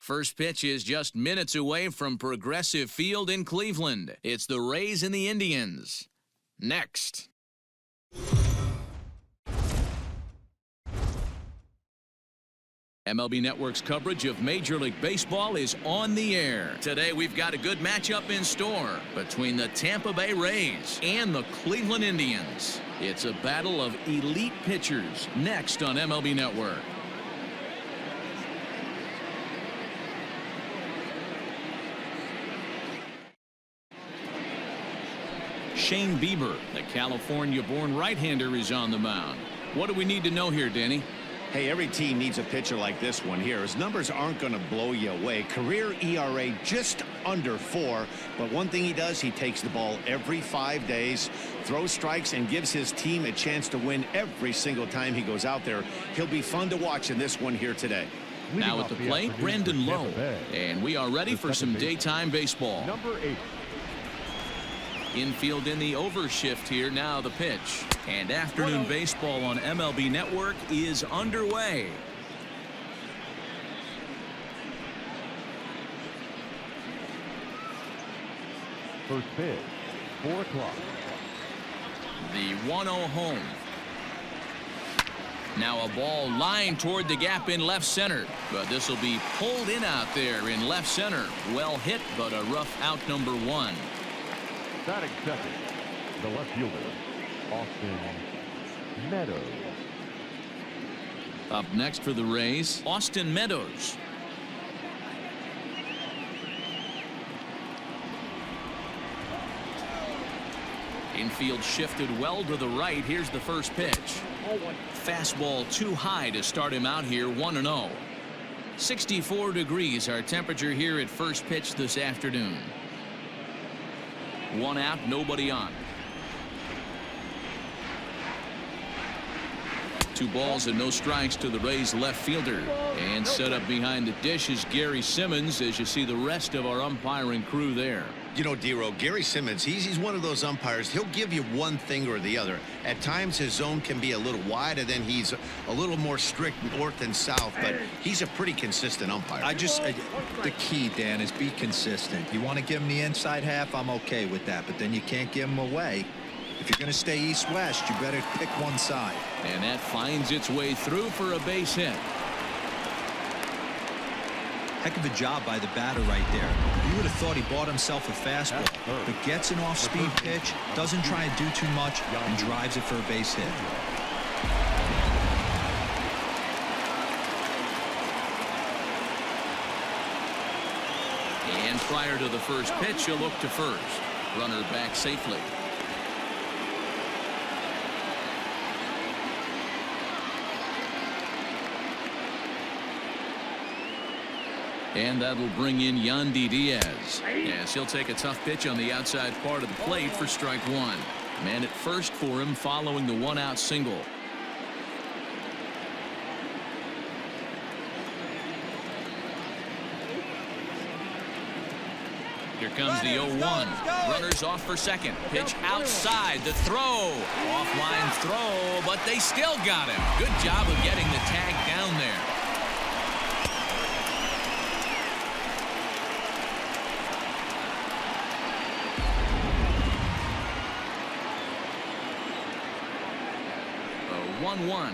First pitch is just minutes away from Progressive Field in Cleveland. It's the Rays and the Indians. Next. MLB Network's coverage of Major League Baseball is on the air. Today we've got a good matchup in store between the Tampa Bay Rays and the Cleveland Indians. It's a battle of elite pitchers next on MLB Network. Shane Bieber, the California-born right-hander, is on the mound. What do we need to know here, Danny? Hey, every team needs a pitcher like this one here. His numbers aren't going to blow you away. Career ERA just under 4. But one thing he does, he takes the ball every 5 days, throws strikes, and gives his team a chance to win every single time he goes out there. He'll be fun to watch in this one here today. Now at the plate, Brandon Lowe. And we are ready for some daytime baseball. Number 8. Infield in the overshift here. Now the pitch. And afternoon baseball on MLB Network is underway. First pitch, 4 o'clock. The 1-0 home. Now a ball lined toward the gap in left center. But this will be pulled in out there in left center. Well hit, but a rough out, number 1. Batting second, the left fielder, Austin Meadows. Up next for the Rays, Austin Meadows. Infield shifted well to the right. Here's the first pitch. Fastball too high to start him out here. 1-0. 64 degrees our temperature here at first pitch this afternoon. 1 out, nobody on. 2 balls and no strikes to the Rays left fielder. And set up behind the dish is Gary Simmons, as you see the rest of our umpiring crew there. You know, D-Row, Gary Simmons, he's one of those umpires. He'll give you one thing or the other. At times his zone can be a little wide, and then he's a little more strict north and south, but he's a pretty consistent umpire. The key, Dan, is be consistent. You want to give him the inside half, I'm okay with that, but then you can't give him away. If you're going to stay east-west, you better pick one side. And that finds its way through for a base hit. Heck of a job by the batter right there. You would have thought he bought himself a fastball, but gets an off-speed pitch, doesn't try and do too much, and drives it for a base hit. And prior to the first pitch, he'll look to first. Runner back safely. And that'll bring in Yandy Diaz. Yes, he'll take a tough pitch on the outside part of the plate for strike 1. Man at first for him following the 1-out single. Here comes the 0-1. Runners off for second. Pitch outside. The throw. Offline throw, but they still got him. Good job of getting the tag down there. A 1-1.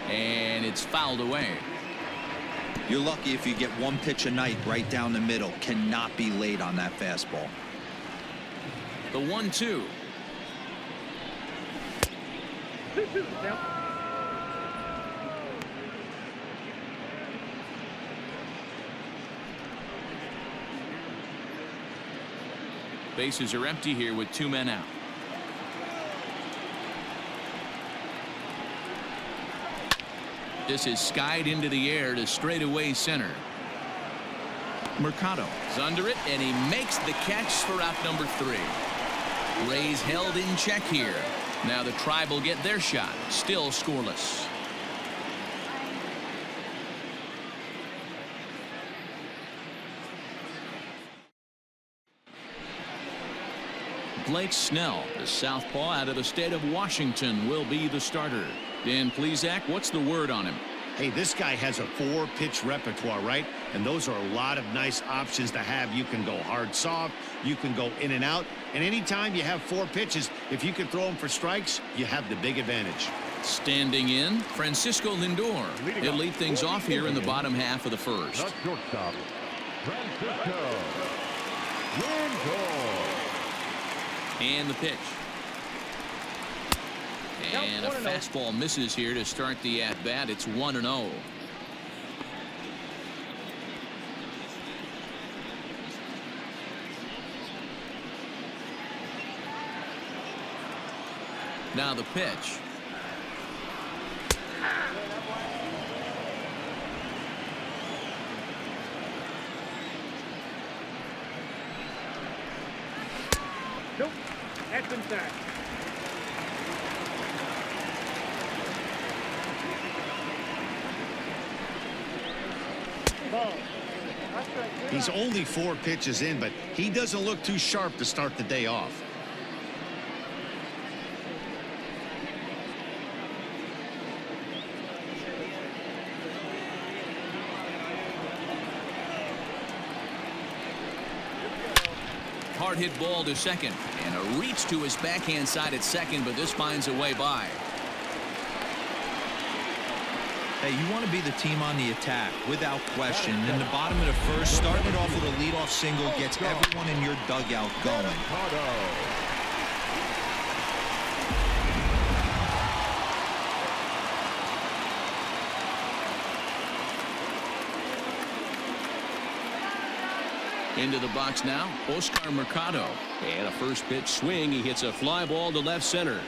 And it's fouled away. You're lucky if you get one pitch a night right down the middle. Cannot be late on that fastball. The 1-2. Bases are empty here with 2 men out. This is skied into the air to straightaway center. Mercado is under it, and he makes the catch for out number 3. Rays held in check here. Now the Tribe will get their shot. Still scoreless. Blake Snell, the southpaw out of the state of Washington, will be the starter. Dan Plesac, what's the word on him? Hey, this guy has a 4-pitch repertoire, right? And those are a lot of nice options to have. You can go hard, soft. You can go in and out. And anytime you have 4 pitches, if you can throw them for strikes, you have the big advantage. Standing in, Francisco Lindor. He'll lead things off here in the bottom half of the first. The shortstop, Francisco Lindor. And the pitch. And a fastball misses here to start the at-bat. It's 1-0. Now the pitch. Nope, that's inside. He's only 4 pitches in, but he doesn't look too sharp to start the day off. Hard hit ball to second, and a reach to his backhand side at second, but this finds a way by. Hey, you want to be the team on the attack, without question. In the bottom of the first, starting it off with a leadoff single gets everyone in your dugout going. Into the box now, Oscar Mercado. And a first pitch swing. He hits a fly ball to left center.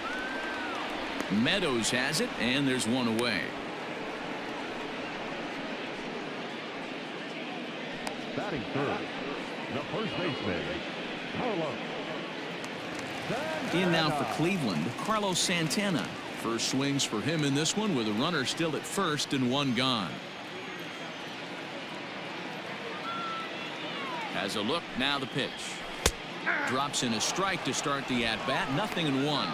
Meadows has it, and there's one away. Batting third, the first baseman, Carlos Santana. In now for Cleveland, Carlos Santana. First swings for him in this one with a runner still at first and one gone. Has a look, now the pitch. Drops in a strike to start the at-bat, 0-1.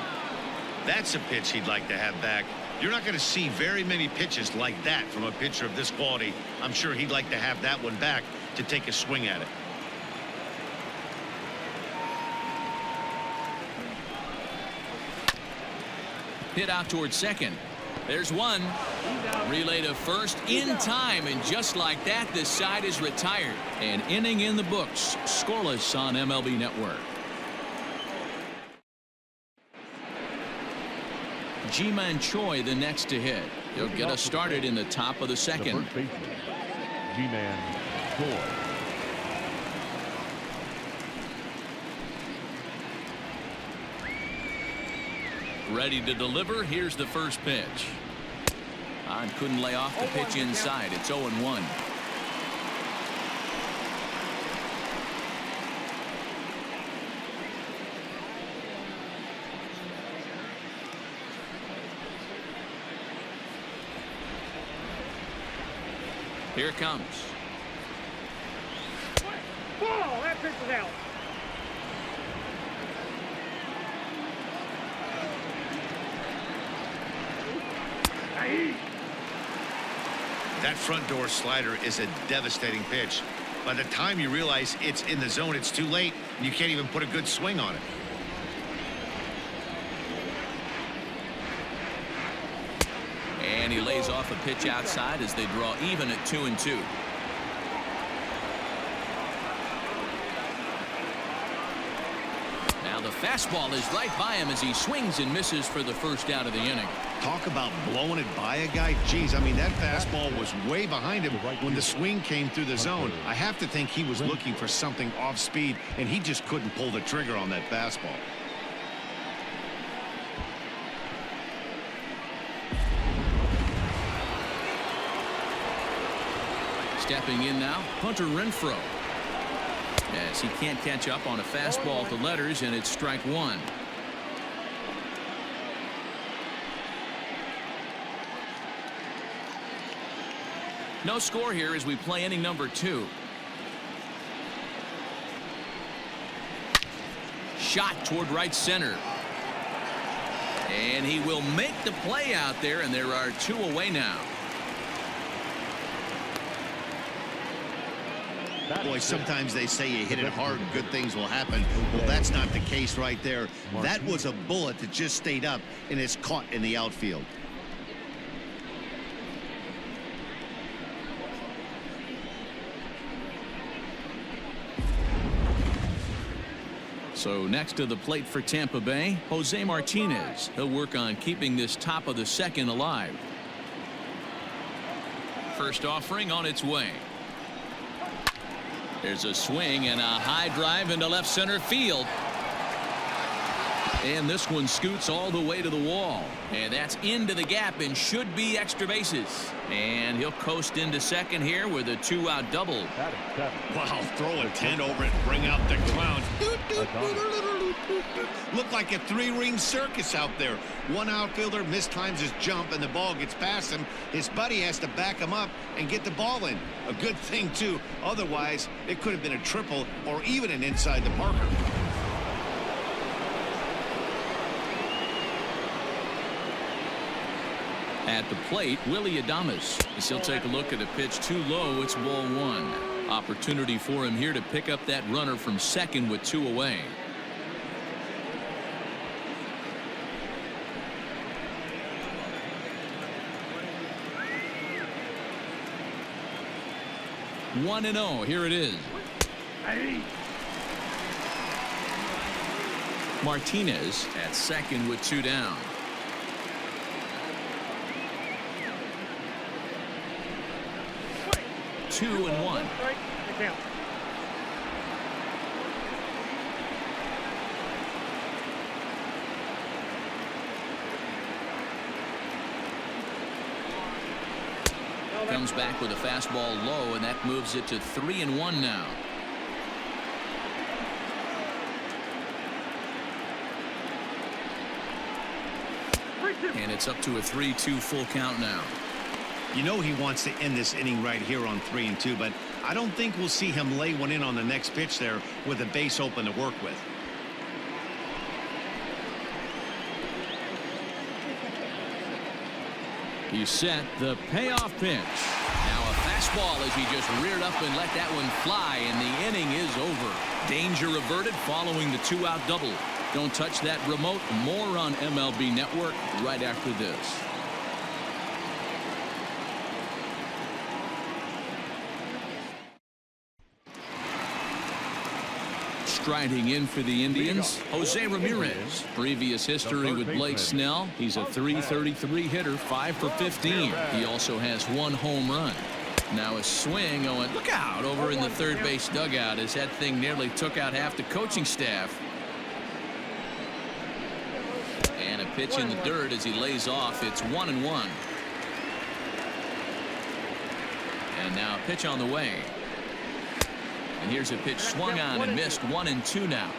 That's a pitch he'd like to have back. You're not going to see very many pitches like that from a pitcher of this quality. I'm sure he'd like to have that one back to take a swing at it. Hit out towards second. There's one. Relay to first in time, and just like that, this side is retired. An inning in the books, scoreless on MLB Network. Ji-Man Choi the next to hit. He'll get us started in the top of the second. The first baseman, Ji-Man Choi. Ready to deliver. Here's the first pitch. And couldn't lay off the pitch inside. It's 0-1. Here it comes. Ball, that pitch is out. That front door slider is a devastating pitch. By the time you realize it's in the zone, it's too late, and you can't even put a good swing on it. And he lays off a pitch outside as they draw even at 2-2. Now the fastball is right by him as he swings and misses for the first out of the inning. Talk about blowing it by a guy. Geez, I mean, that fastball was way behind him when the swing came through the zone. I have to think he was looking for something off speed, and he just couldn't pull the trigger on that fastball. Stepping in now, Hunter Renfroe. As he can't catch up on a fastball to letters, and it's strike one. No score here as we play inning number 2. Shot toward right center. And he will make the play out there, and there are 2 away now. Boy, sometimes they say you hit it hard and good things will happen. Well, that's not the case right there. That was a bullet that just stayed up and is caught in the outfield. So next to the plate for Tampa Bay, Jose Martinez. He'll work on keeping this top of the second alive. First offering on its way. There's a swing and a high drive into left center field. And this one scoots all the way to the wall. And that's into the gap and should be extra bases. And he'll coast into second here with a 2-out double. Wow, throw a 10 over it, bring out the clowns. Look like a three-ring circus out there. One outfielder mistimes his jump and the ball gets past him. His buddy has to back him up and get the ball in. A good thing, too. Otherwise, it could have been a triple or even an inside the Parker. At the plate, Willie Adames. As he'll take a look at a pitch too low. It's ball one. Opportunity for him here to pick up that runner from second with 2 away. One and 0. Here it is. Martinez at second with 2 down. Two and one. Comes back with a fastball low, and that moves it to 3 and 1 now. And it's up to a 3-2 full count now. You know he wants to end this inning right here on 3 and 2, but I don't think we'll see him lay one in on the next pitch there with a base open to work with. He's set the payoff pitch. Now a fastball as he just reared up and let that one fly, and the inning is over. Danger averted following the 2-out double. Don't touch that remote. More on MLB Network right after this. Striding in for the Indians, Jose Ramirez. Previous history with Blake Snell. He's a .333 hitter, 5 for 15. He also has 1 home run. Now a swing. Oh, and look out over in the third base dugout as that thing nearly took out half the coaching staff. And a pitch in the dirt as he lays off. It's 1 and 1. And now a pitch on the way. And here's a pitch swung on and missed. 1 and 2 now.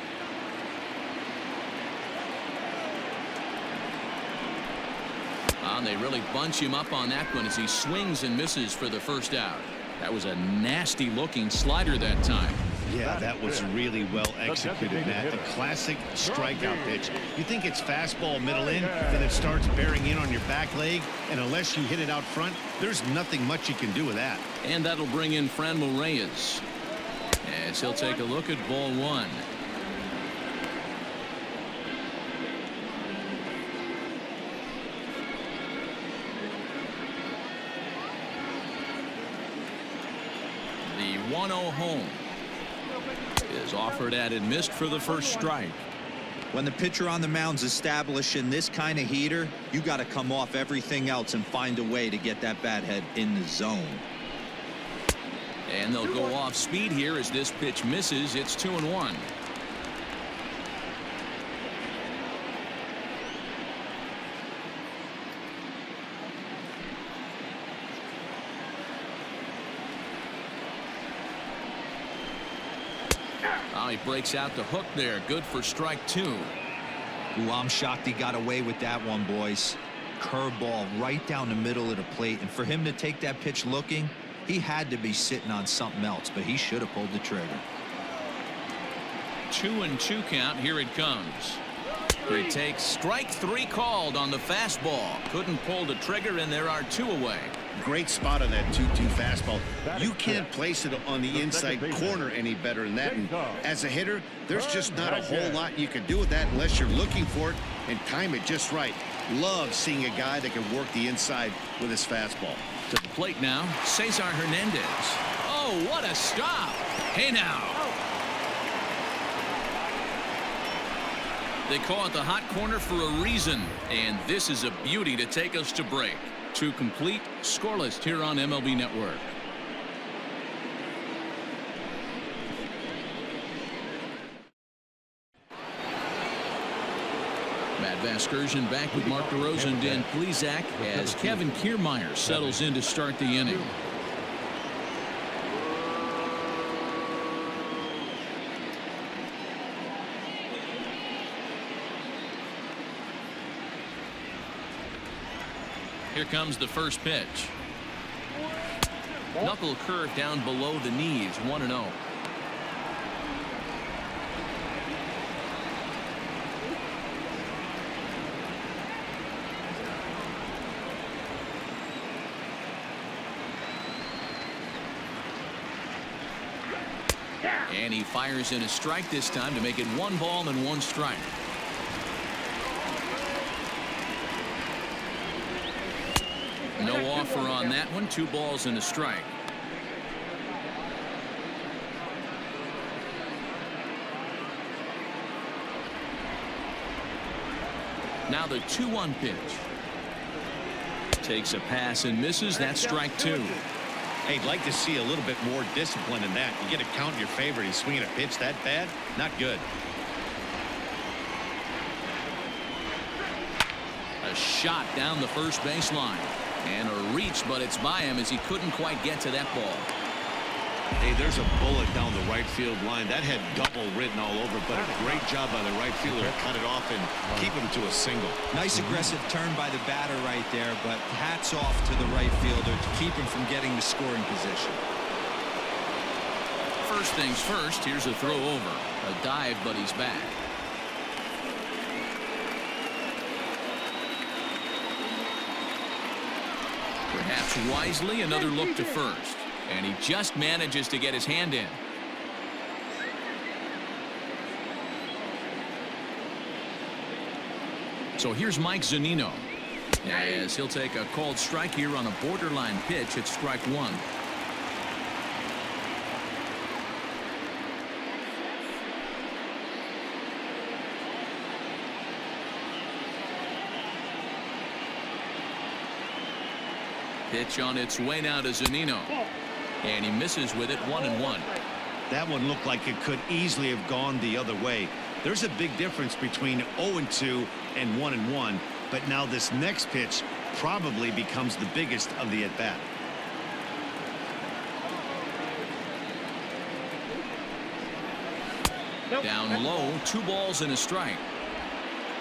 And they really bunch him up on that one as he swings and misses for the first out. That was a nasty looking slider that time. Yeah, that was really well executed, Matt. A classic strikeout pitch. You think it's fastball middle in, then it starts bearing in on your back leg, and unless you hit it out front, there's nothing much you can do with that. And that'll bring in Franmil Reyes as he'll take a look at ball 1. The 1-0 home is offered at and missed for the first strike. When the pitcher on the mound's establishing this kind of heater, you got to come off everything else and find a way to get that bat head in the zone. And they'll go off speed here as this pitch misses. It's 2 and 1. Oh, he breaks out the hook there. Good for strike 2. Ooh, I'm shocked he got away with that one, boys. Curveball right down the middle of the plate, and for him to take that pitch looking, he had to be sitting on something else, but he should have pulled the trigger. 2 and 2 count. Here it comes. He takes strike 3 called on the fastball. Couldn't pull the trigger, and there are 2 away. Great spot on that 2-2 fastball. You can't place it on the inside corner any better than that. And as a hitter, there's just not a whole lot you can do with that unless you're looking for it and time it just right. Love seeing a guy that can work the inside with his fastball. To the plate now, Cesar Hernandez. Oh, what a stop. Hey now. They call it the hot corner for a reason, and this is a beauty to take us to break. 2 complete, scoreless here on MLB Network. Matt Vasgersian back with Mark DeRosa and Dan Plesac as Kevin Kiermaier settles in to start the inning. Here comes the first pitch. Knuckle curve down below the knees, 1-0. And he fires in a strike this time to make it 1 ball and 1 strike. No offer on that one. 2 balls and a strike. Now the 2-1 pitch. Takes a pass and misses. That's strike 2. Hey, I'd like to see a little bit more discipline in that. You get a count in your favor. He's swinging a pitch that bad. Not good. A shot down the first baseline. And a reach, but it's by him as he couldn't quite get to that ball. Hey, there's a bullet down the right field line. That had double written all over, but a great job by the right fielder to cut it off and keep him to a single. Nice aggressive turn by the batter right there, but hats off to the right fielder to keep him from getting the scoring position. First things first, here's a throw over. A dive, but he's back. Perhaps wisely, another look to first. And he just manages to get his hand in. So here's Mike Zunino, as he'll take a called strike here on a borderline pitch at strike 1. Pitch on its way now to Zunino. And he misses with it, 1-1. That one looked like it could easily have gone the other way. There's a big difference between 0-2 and 1-1. But now this next pitch probably becomes the biggest of the at-bat. Down low, 2 balls and a strike.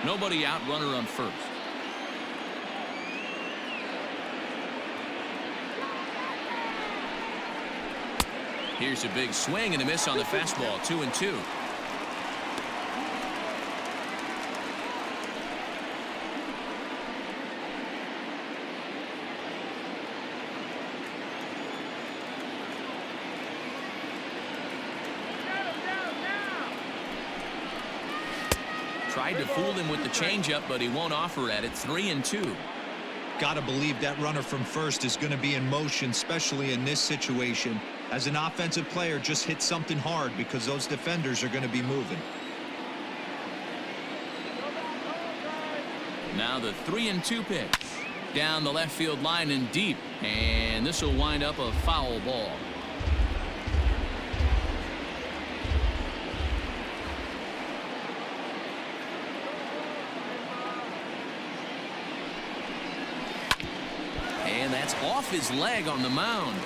Nobody out, runner on first. Here's a big swing and a miss on the fastball. 2-2. Tried to fool him with the changeup, but he won't offer at it. 3-2. Gotta believe that runner from first is going to be in motion, especially in this situation. As an offensive player, just hit something hard because those defenders are going to be moving. Now the 3-2 pitch. Down the left field line and deep. And this will wind up a foul ball. And that's off his leg on the mound.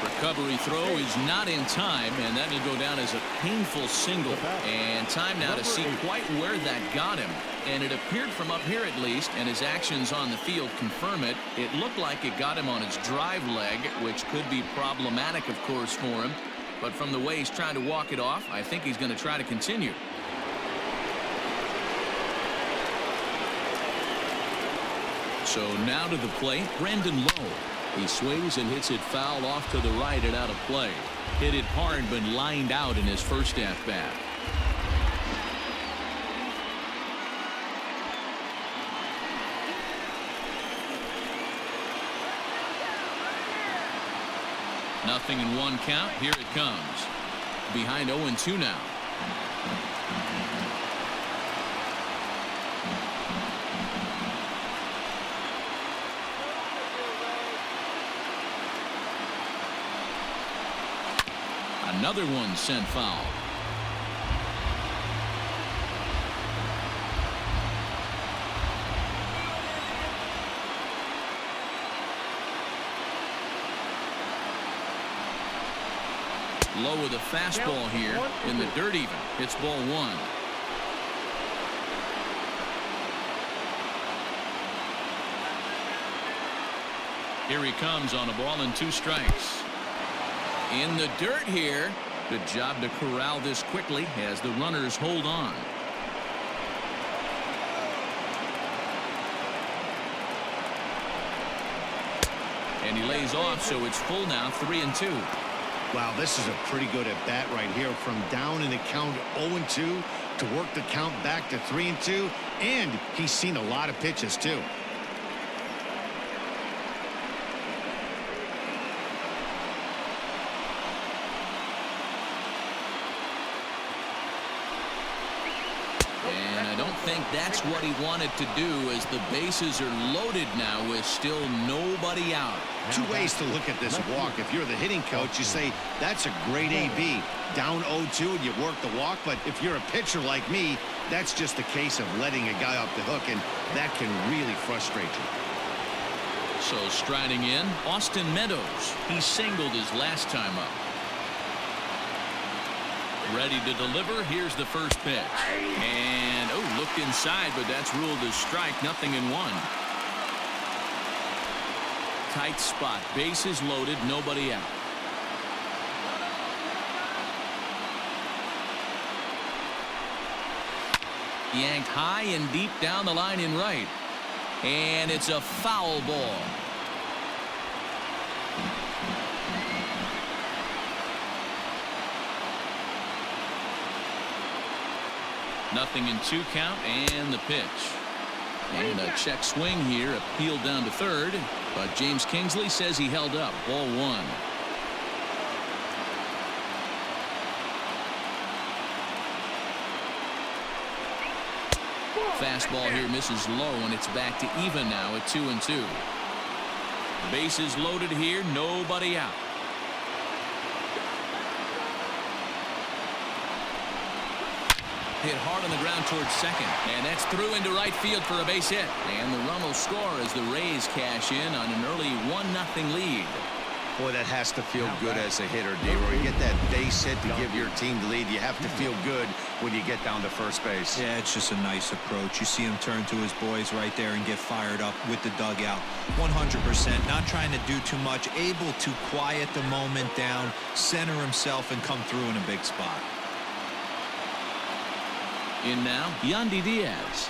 Recovery throw is not in time, and that will go down as a painful single. And time now to see quite where that got him. And it appeared from up here at least, and his actions on the field confirm it. It looked like it got him on his drive leg, which could be problematic, of course, for him. But from the way he's trying to walk it off, I think he's going to try to continue. So now to the plate, Brandon Lowe. He swings and hits it foul off to the right and out of play. Hit it hard but lined out in his first at-bat. Nothing in one count. Here it comes. Behind 0-2 now. Another one sent foul. Low with a fastball here in the dirt even. It's ball one. Here he comes on a ball and 2 strikes. In the dirt here. Good job to corral this quickly as the runners hold on. And he lays off, so it's full now, 3-2. Wow, this is a pretty good at bat right here. From down in the count 0-2 to work the count back to 3-2. And he's seen a lot of pitches too. And I don't think that's what he wanted to do, as the bases are loaded now with still nobody out. 2 ways to look at this walk. If you're the hitting coach, you say that's a great AB. Down 0-2 and you work the walk. But if you're a pitcher like me, that's just a case of letting a guy off the hook, and that can really frustrate you. So striding in, Austin Meadows. He singled his last time up. Ready to deliver. Here's the first pitch. And, oh, looked inside, but that's ruled as strike. Nothing in one. Tight spot. Bases loaded. Nobody out. Yanked high and deep down the line in right. And it's a foul ball. Nothing in 2 count, and the pitch. And a check swing here, appealed down to third, but James Kingsley says he held up. Ball 1. Fastball here misses low, and it's back to even now at 2-2. Bases loaded here, nobody out. Hit hard on the ground towards second, and that's through into right field for a base hit. And the run will score as the Rays cash in on an early 1-0 lead. Boy, that has to feel good as a hitter, D-Roy. You get that base hit to give your team the lead. You have to feel good when you get down to first base. Yeah, it's just a nice approach. You see him turn to his boys right there and get fired up with the dugout. 100%, not trying to do too much, able to quiet the moment down, center himself, and come through in a big spot. In now, Yandy Diaz.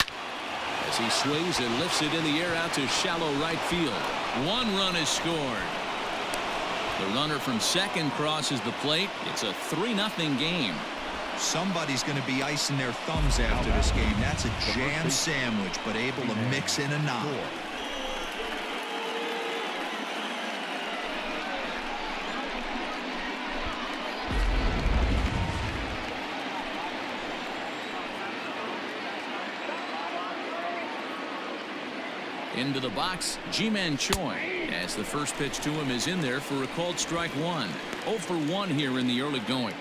As he swings and lifts it in the air out to shallow right field. 1 run is scored. The runner from second crosses the plate. It's a 3-0 game. Somebody's going to be icing their thumbs after this game. That's a jam sandwich, but able to mix in a knock. Into the box, Ji-Man Choi, as the first pitch to him is in there for a called strike 1. 0 for 1 here in the early going.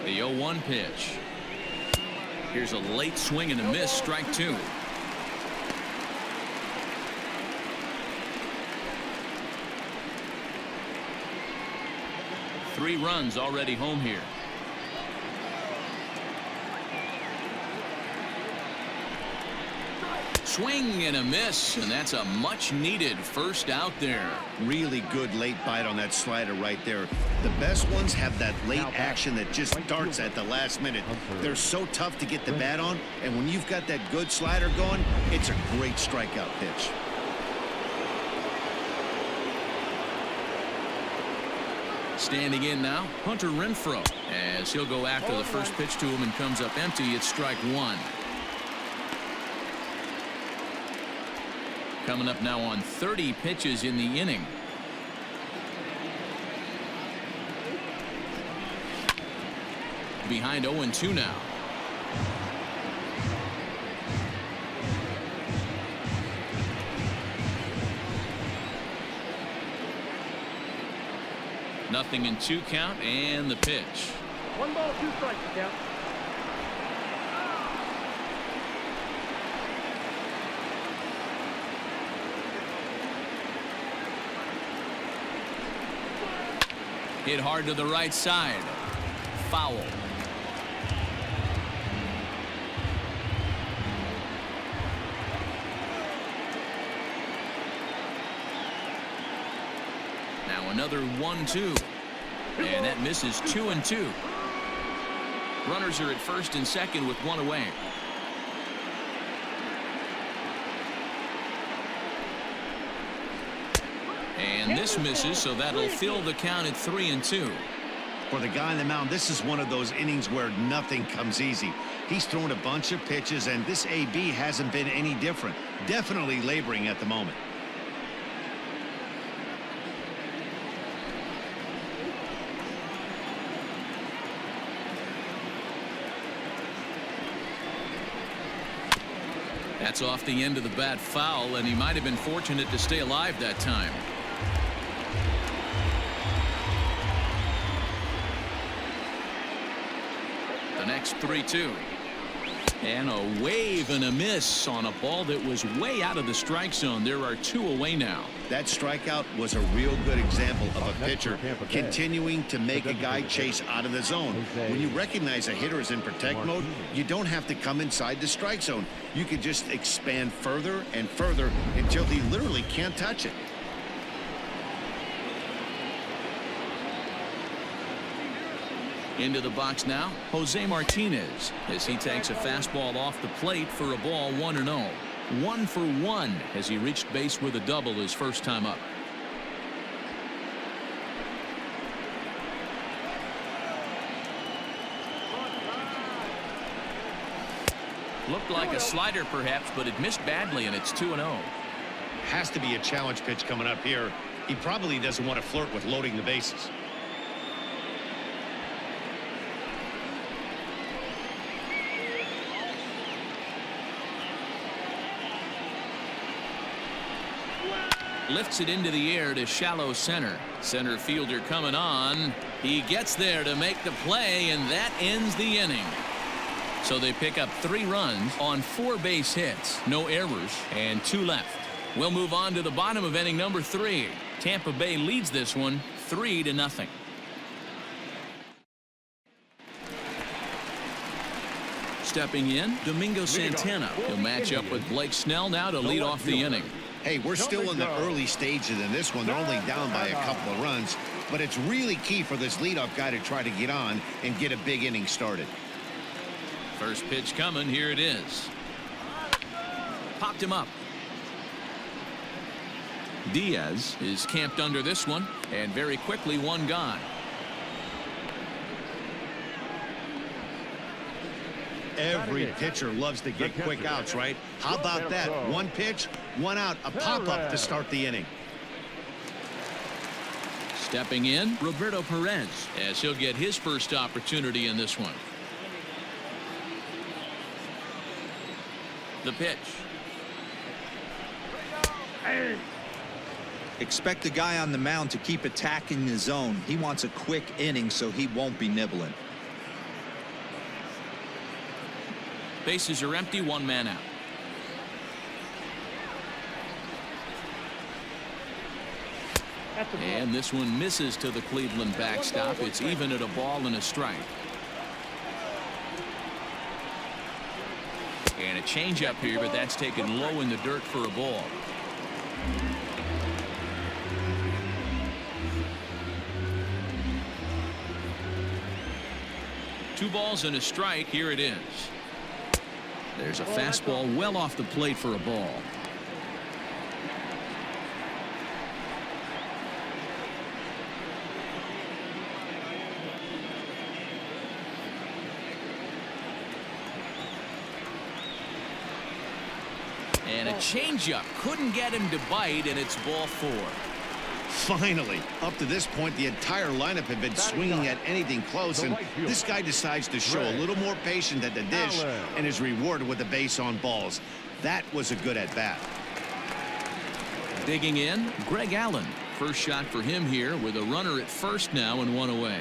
The 0-1 pitch. Here's a late swing and a miss, strike 2. Three runs already home here. Swing and a miss, and that's a much-needed first out there. Really good late bite on that slider right there. The best ones have that late action that just darts at the last minute. They're so tough to get the bat on, and when you've got that good slider going, it's a great strikeout pitch. Standing in now, Hunter Renfroe, as he'll go after the first pitch to him and comes up empty. It's strike one. Coming up now on 30 pitches in the inning. Behind 0-2 now. Nothing in 2 count, and the pitch. 1 ball, 2 strikes, count. Hit hard to the right side. Foul. Now another 1-2. And that misses 2-2. Runners are at first and second with 1 away. And this misses, so that'll fill the count at 3-2. For the guy on the mound, this is one of those innings where nothing comes easy. He's thrown a bunch of pitches, and this AB hasn't been any different. Definitely laboring at the moment. That's off the end of the bat foul, and he might have been fortunate to stay alive that time. The next 3-2. And a wave and a miss on a ball that was way out of the strike zone. There are 2 away now. That strikeout was a real good example of a pitcher continuing to make a guy chase out of the zone. When you recognize a hitter is in protect mode, you don't have to come inside the strike zone. You can just expand further and further until he literally can't touch it. Into the box now, Jose Martinez, as he takes a fastball off the plate for a ball 1-0. 1 for 1 as he reached base with a double his first time up. Looked like a slider perhaps, but it missed badly, and it's 2-0. Has to be a challenge pitch coming up here. He probably doesn't want to flirt with loading the bases. Lifts it into the air to shallow center. Center fielder coming on. He gets there to make the play, and that ends the inning. So they pick up 3 runs on 4 base hits, no errors, and 2 left. We'll move on to the bottom of inning number 3. Tampa Bay leads this one 3-0. Stepping in, Domingo Santana. He'll match up with Blake Snell now to lead off the inning. Hey, we're still in the early stages in this one. They're only down by a couple of runs, but it's really key for this leadoff guy to try to get on and get a big inning started. First pitch coming. Here it is. Popped him up. Diaz is camped under this one, and very quickly 1 gone. Every pitcher loves to get quick outs, right? How about that? 1 pitch, 1 out, a pop-up to start the inning. Stepping in, Roberto Perez, as he'll get his first opportunity in this one. The pitch. Expect the guy on the mound to keep attacking the zone. He wants a quick inning, so he won't be nibbling. Bases are empty, 1 man out. And this one misses to the Cleveland backstop. It's even at a ball and a strike. And a changeup here, but that's taken low in the dirt for a ball. Two balls and a strike. Here it is. There's a fastball well off the plate for a ball. And a changeup couldn't get him to bite, and it's ball 4. Finally, up to this point, the entire lineup had been swinging at anything close, and this guy decides to show a little more patience at the dish and is rewarded with a base on balls. That was a good at-bat. Digging in, Greg Allen. First shot for him here with a runner at first now and 1 away.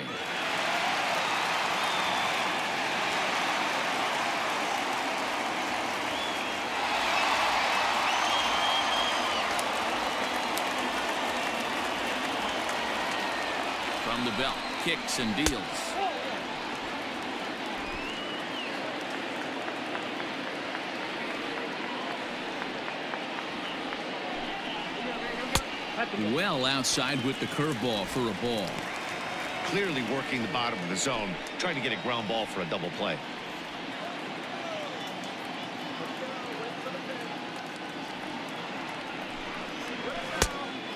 From the belt, kicks and deals. Well outside with the curveball for a ball. Clearly working the bottom of the zone, trying to get a ground ball for a double play.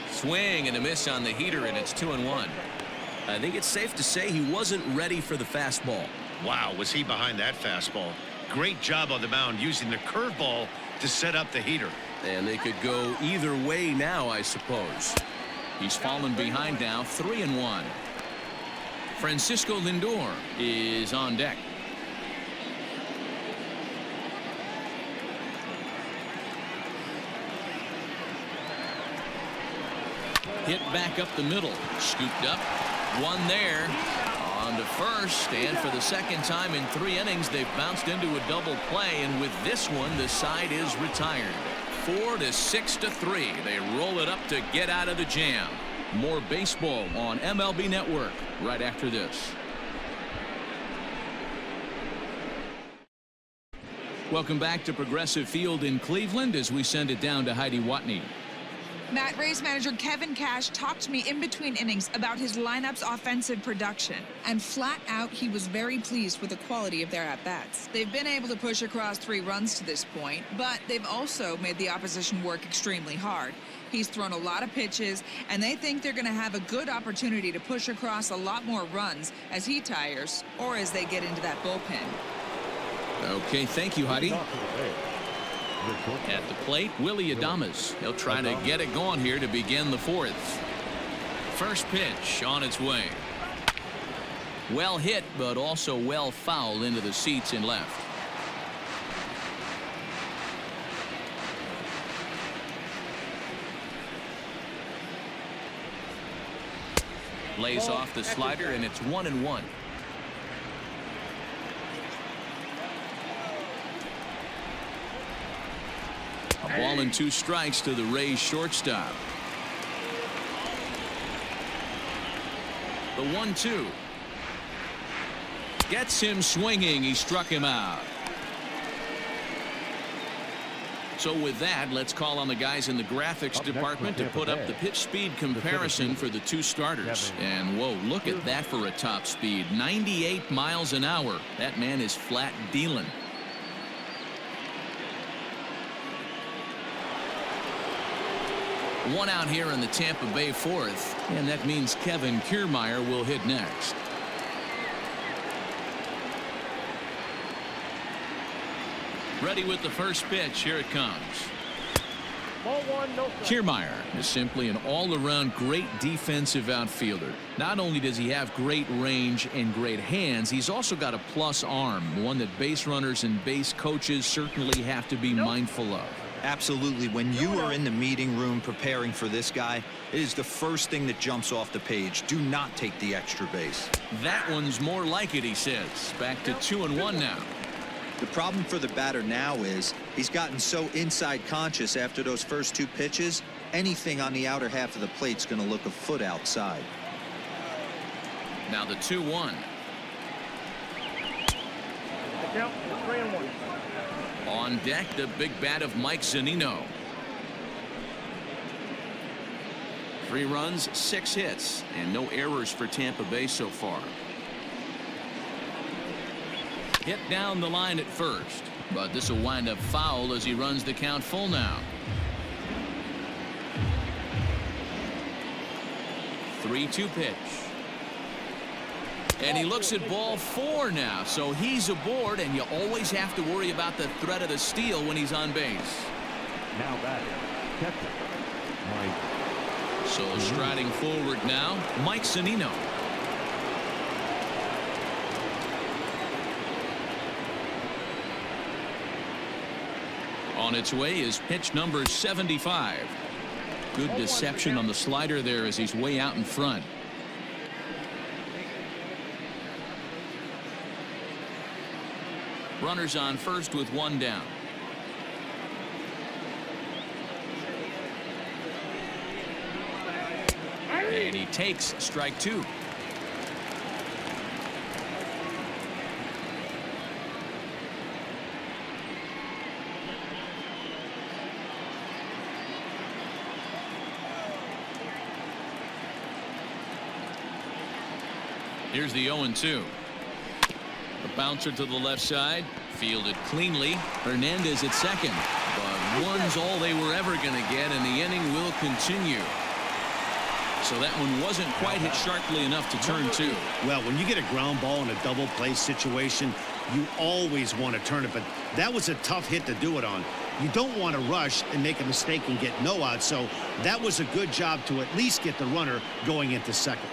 Swing and a miss on the heater, and it's 2-1. I think it's safe to say he wasn't ready for the fastball. Wow, was he behind that fastball. Great job on the mound using the curveball to set up the heater. And they could go either way now, I suppose. He's fallen behind now, 3-1. Francisco Lindor is on deck. Hit back up the middle, scooped up, one there, on to first, and for the second time in 3 innings, they've bounced into a double play, and with this one, the side is retired. 4 to 6 to 3. They roll it up to get out of the jam. More baseball on MLB Network right after this. Welcome back to Progressive Field in Cleveland as we send it down to Heidi Watney. Matt, Rays manager Kevin Cash talked to me in between innings about his lineup's offensive production. And flat out, he was very pleased with the quality of their at-bats. They've been able to push across 3 runs to this point, but they've also made the opposition work extremely hard. He's thrown a lot of pitches, and they think they're going to have a good opportunity to push across a lot more runs as he tires or as they get into that bullpen. Okay, thank you, Heidi. At the plate, Willie Adames. He'll try to get it going here to begin the 4th. First pitch on its way. Well hit, but also well fouled into the seats in left. Lays off the slider, and it's 1-1. A ball and 2 strikes to the Rays shortstop. The 1-2 gets him swinging. He struck him out. So with that, let's call on the guys in the graphics department to put up the pitch speed comparison for the 2 starters. And whoa, look at that for a top speed. 98 miles an hour. That man is flat dealing. One out here in the Tampa Bay 4th, and that means Kevin Kiermaier will hit next. Ready with the first pitch. Here it comes. Ball 1, no strike. Kiermaier is simply an all-around great defensive outfielder. Not only does he have great range and great hands, he's also got a plus arm, one that base runners and base coaches certainly have to be mindful of. Absolutely. When you are in the meeting room preparing for this guy, it is the first thing that jumps off the page. Do not take the extra base. That one's more like it, he says. Back to 2-1 now. The problem for the batter now is he's gotten so inside conscious after those first 2 pitches. Anything on the outer half of the plate's going to look a foot outside. Now the 2-1. The count is 3-1. On deck, the big bat of Mike Zunino. 3 runs, 6 hits, and no errors for Tampa Bay so far. Hit down the line at first, but this will wind up foul as he runs the count full now. 3-2 pitch. And he looks at ball 4 now, so he's aboard, and you always have to worry about the threat of the steal when he's on base. Now batting, catcher, Mike. So striding forward now, Mike Zunino. On its way is pitch number 75. Good deception on the slider there as he's way out in front. Runners on first with 1 down. And he takes strike 2. Here's the 0-2. The bouncer to the left side, fielded cleanly. Hernandez at second, but one's all they were ever going to get, and the inning will continue. So that one wasn't quite hit sharply enough to turn 2. Well, when you get a ground ball in a double play situation, you always want to turn it, but that was a tough hit to do it on. You don't want to rush and make a mistake and get no out, so that was a good job to at least get the runner going into second.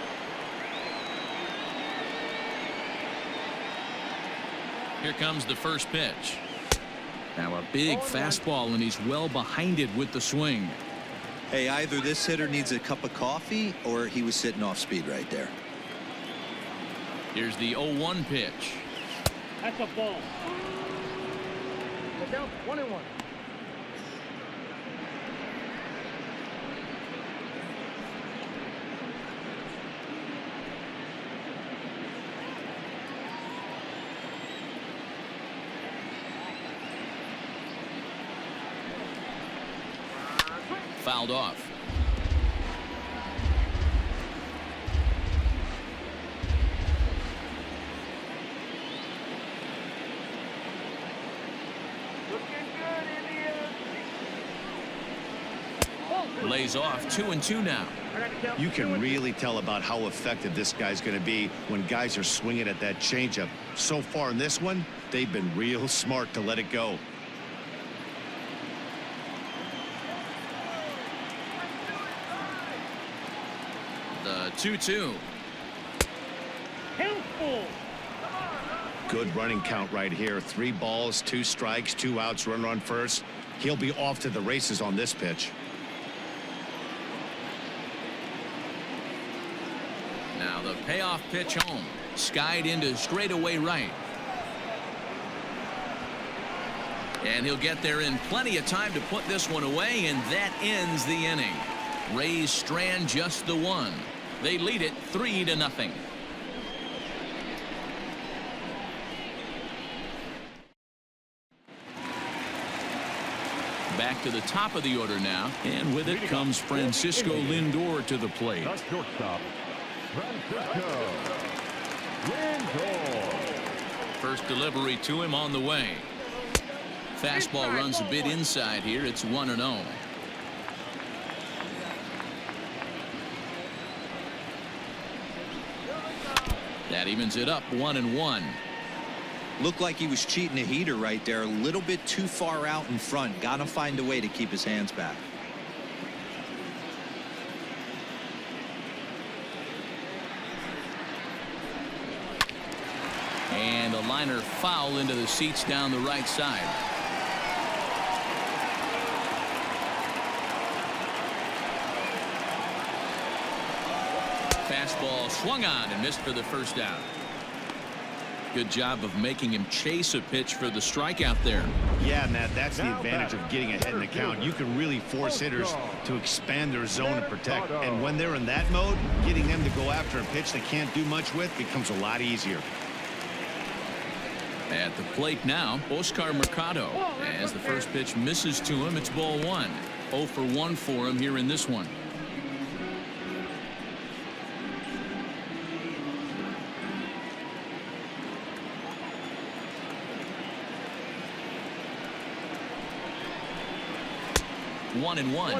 Here comes the first pitch. Now a big fastball, and he's well behind it with the swing. Hey, either this hitter needs a cup of coffee or he was sitting off speed right there. Here's the 0-1 pitch. That's a ball. We're down 1-1. Fouled off. Lays off 2-2 now. You can really tell about how effective this guy's going to be when guys are swinging at that changeup. So far in this one, they've been real smart to let it go. The 2-2. Good running count right here. 3 balls, 2 strikes, 2 outs, runner on first. He'll be off to the races on this pitch. Now the payoff pitch home. Skied into straightaway right. And he'll get there in plenty of time to put this one away, and that ends the inning. Rays strand just the 1. They lead it 3-0. Back to the top of the order now, and with it comes Francisco Lindor to the plate. The shortstop, Francisco Lindor. First delivery to him on the way. Fastball runs a bit inside here. It's 1-0. That evens it up 1-1. Looked like he was cheating a heater right there. A little bit too far out in front. Got to find a way to keep his hands back. And a liner foul into the seats down the right side. Fastball swung on and missed for the first out. Good job of making him chase a pitch for the strikeout there. Yeah, Matt, that's the advantage of getting ahead in the count. You can really force hitters to expand their zone and protect. And when they're in that mode, getting them to go after a pitch they can't do much with becomes a lot easier. At the plate now, Oscar Mercado. As the first pitch misses to him, it's ball 1. 0 for 1 for him here in this one. One and one.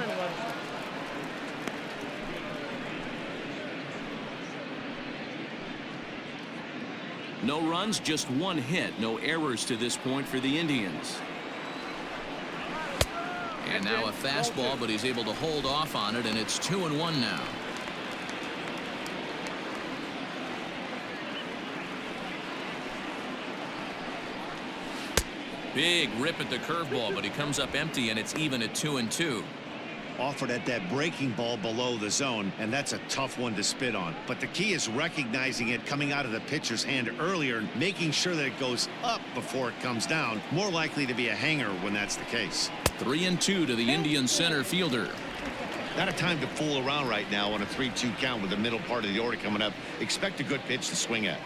No runs, just one hit. No errors to this point for the Indians. And now a fastball, but he's able to hold off on it, and it's 2-1 now. Big rip at the curveball, but he comes up empty, and it's even at 2-2. Offered at that breaking ball below the zone, and that's a tough one to spit on. But the key is recognizing it coming out of the pitcher's hand earlier and making sure that it goes up before it comes down. More likely to be a hanger when that's the case. 3-2 to the Indian center fielder. Not a time to fool around right now on a 3-2 count with the middle part of the order coming up. Expect a good pitch to swing at.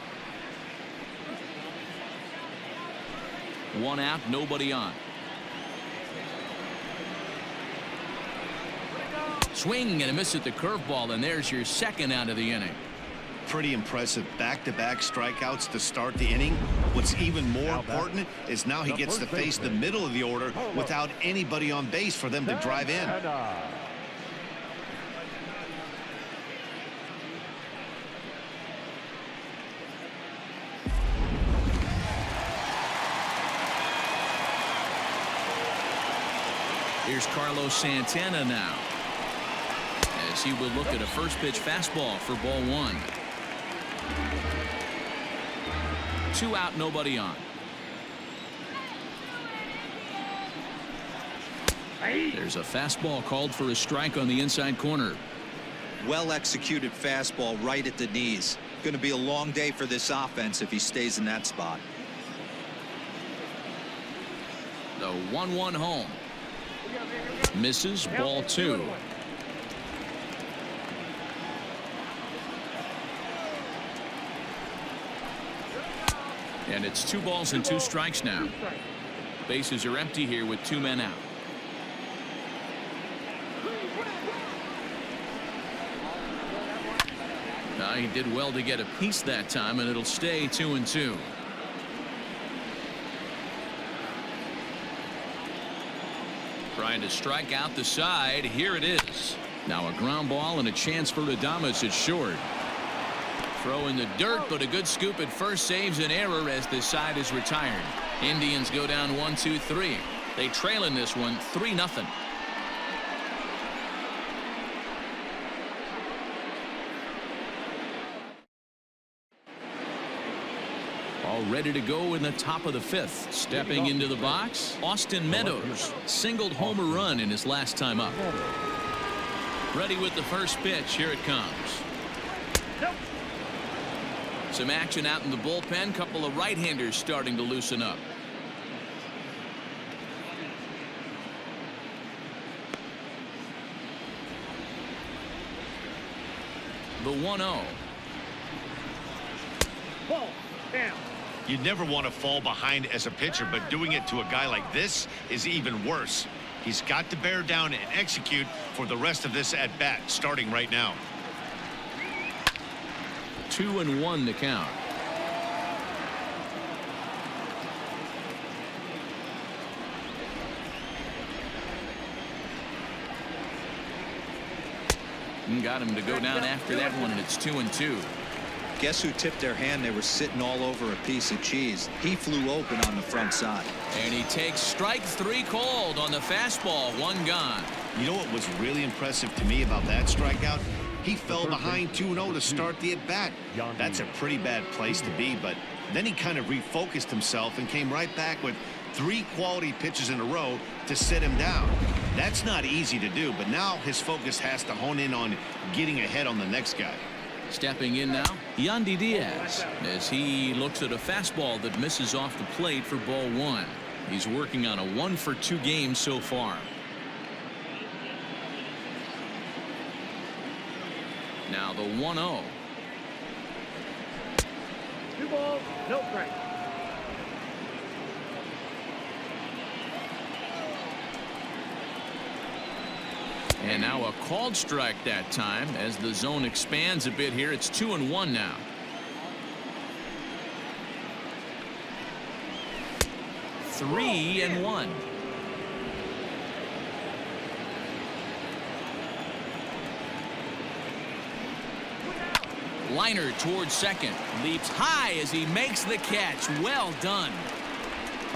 1 out, nobody on. Swing and a miss at the curveball, and there's your second out of the inning. Pretty impressive back-to-back strikeouts to start the inning. What's even more important is now he gets to face the middle of the order without anybody on base for them to drive in. Here's Carlos Santana now, as he will look at a first pitch fastball for ball 1. 2 out, nobody on. There's a fastball called for a strike on the inside corner. Well executed fastball right at the knees. Going to be a long day for this offense if he stays in that spot. The 1-1 home. Misses, ball 2. And it's 2 balls and 2 strikes now. Bases are empty here with 2 men out. He did well to get a piece that time, and it'll stay 2-2. Trying to strike out the side. Here it is. Now a ground ball and a chance for Adames at short. Throw in the dirt, but a good scoop at first saves an error as this side is retired. Indians go down 1-2-3. They trail in this one 3-0. All ready to go in the top of the 5th. Stepping into the box, Austin Meadows singled home a run in his last time up. Ready with the first pitch. Here it comes. Some action out in the bullpen. Couple of right-handers starting to loosen up. The 1-0. Ball. Down. You'd never want to fall behind as a pitcher, but doing it to a guy like this is even worse. He's got to bear down and execute for the rest of this at bat, starting right now. 2-1 the count. Got him to go down after that one, and it's 2-2. Guess who tipped their hand? They were sitting all over a piece of cheese. He flew open on the front side. And he takes strike 3 called on the fastball. 1 gone. You know what was really impressive to me about that strikeout? He fell behind 2-0 to start the at-bat. That's a pretty bad place to be, but then he kind of refocused himself and came right back with 3 quality pitches in a row to sit him down. That's not easy to do, but now his focus has to hone in on getting ahead on the next guy. Stepping in now, Yandy Diaz, as he looks at a fastball that misses off the plate for ball 1. He's working on a 1-for-2 game so far. Now the 1-0. 2 balls, no strike. And now a called strike that time. As the zone expands a bit here, it's 2-1 now. Three and one. Liner towards second. Leaps high as he makes the catch. Well done.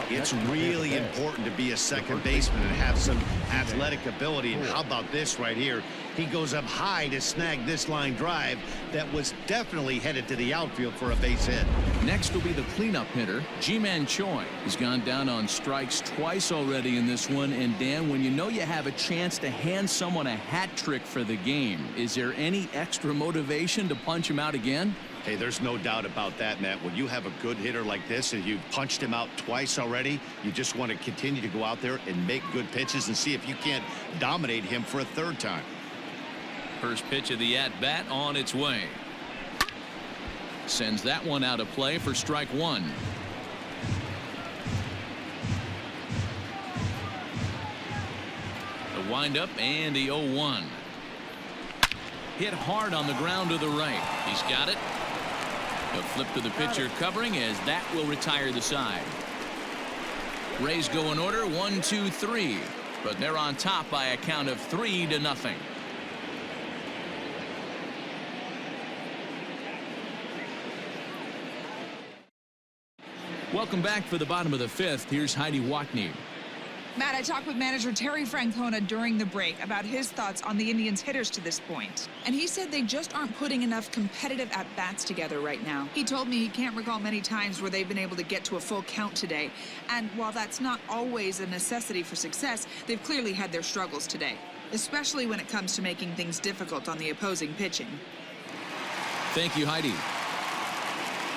It's really important to be a second baseman and have some athletic ability. And how about this right here? He goes up high to snag this line drive that was definitely headed to the outfield for a base hit. Next will be the cleanup hitter, Ji-Man Choi. He's gone down on strikes twice already in this one. And Dan, when you know you have a chance to hand someone a hat trick for the game, is there any extra motivation to punch him out again? Hey, there's no doubt about that, Matt. When you have a good hitter like this and you've punched him out twice already, you just want to continue to go out there and make good pitches and see if you can't dominate him for a third time. First pitch of the at-bat on its way. Sends that one out of play for strike one. The windup and the 0-1. Hit hard on the ground to the right. He's got it. A flip to the pitcher covering as that will retire the side. Rays go in order 1, 2, 3, but they're on top by a count of 3-0. Welcome back for the bottom of the fifth. Here's Heidi Watney. Matt, I talked with manager Terry Francona during the break about his thoughts on the Indians' hitters to this point. And he said they just aren't putting enough competitive at-bats together right now. He told me he can't recall many times where they've been able to get to a full count today. And while that's not always a necessity for success, they've clearly had their struggles today, especially when it comes to making things difficult on the opposing pitching. Thank you, Heidi.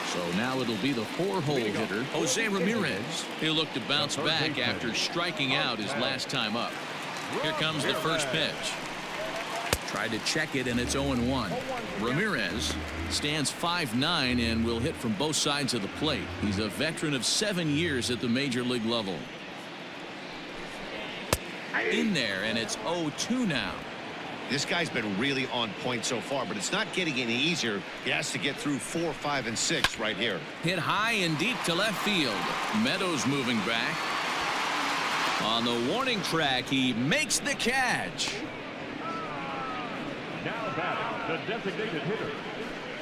So now it'll be the four-hole hitter, Jose Ramirez. He'll look to bounce back after striking out his last time up. Here comes the first pitch. Tried to check it, and it's 0-1. Ramirez stands 5'9" and will hit from both sides of the plate. He's a veteran of 7 years at the major league level. In there, and it's 0-2 now. This guy's been really on point so far, but it's not getting any easier. He has to get through 4, 5, and 6 right here. Hit high and deep to left field. Meadows moving back. On the warning track, he makes the catch. Now batting, the designated hitter,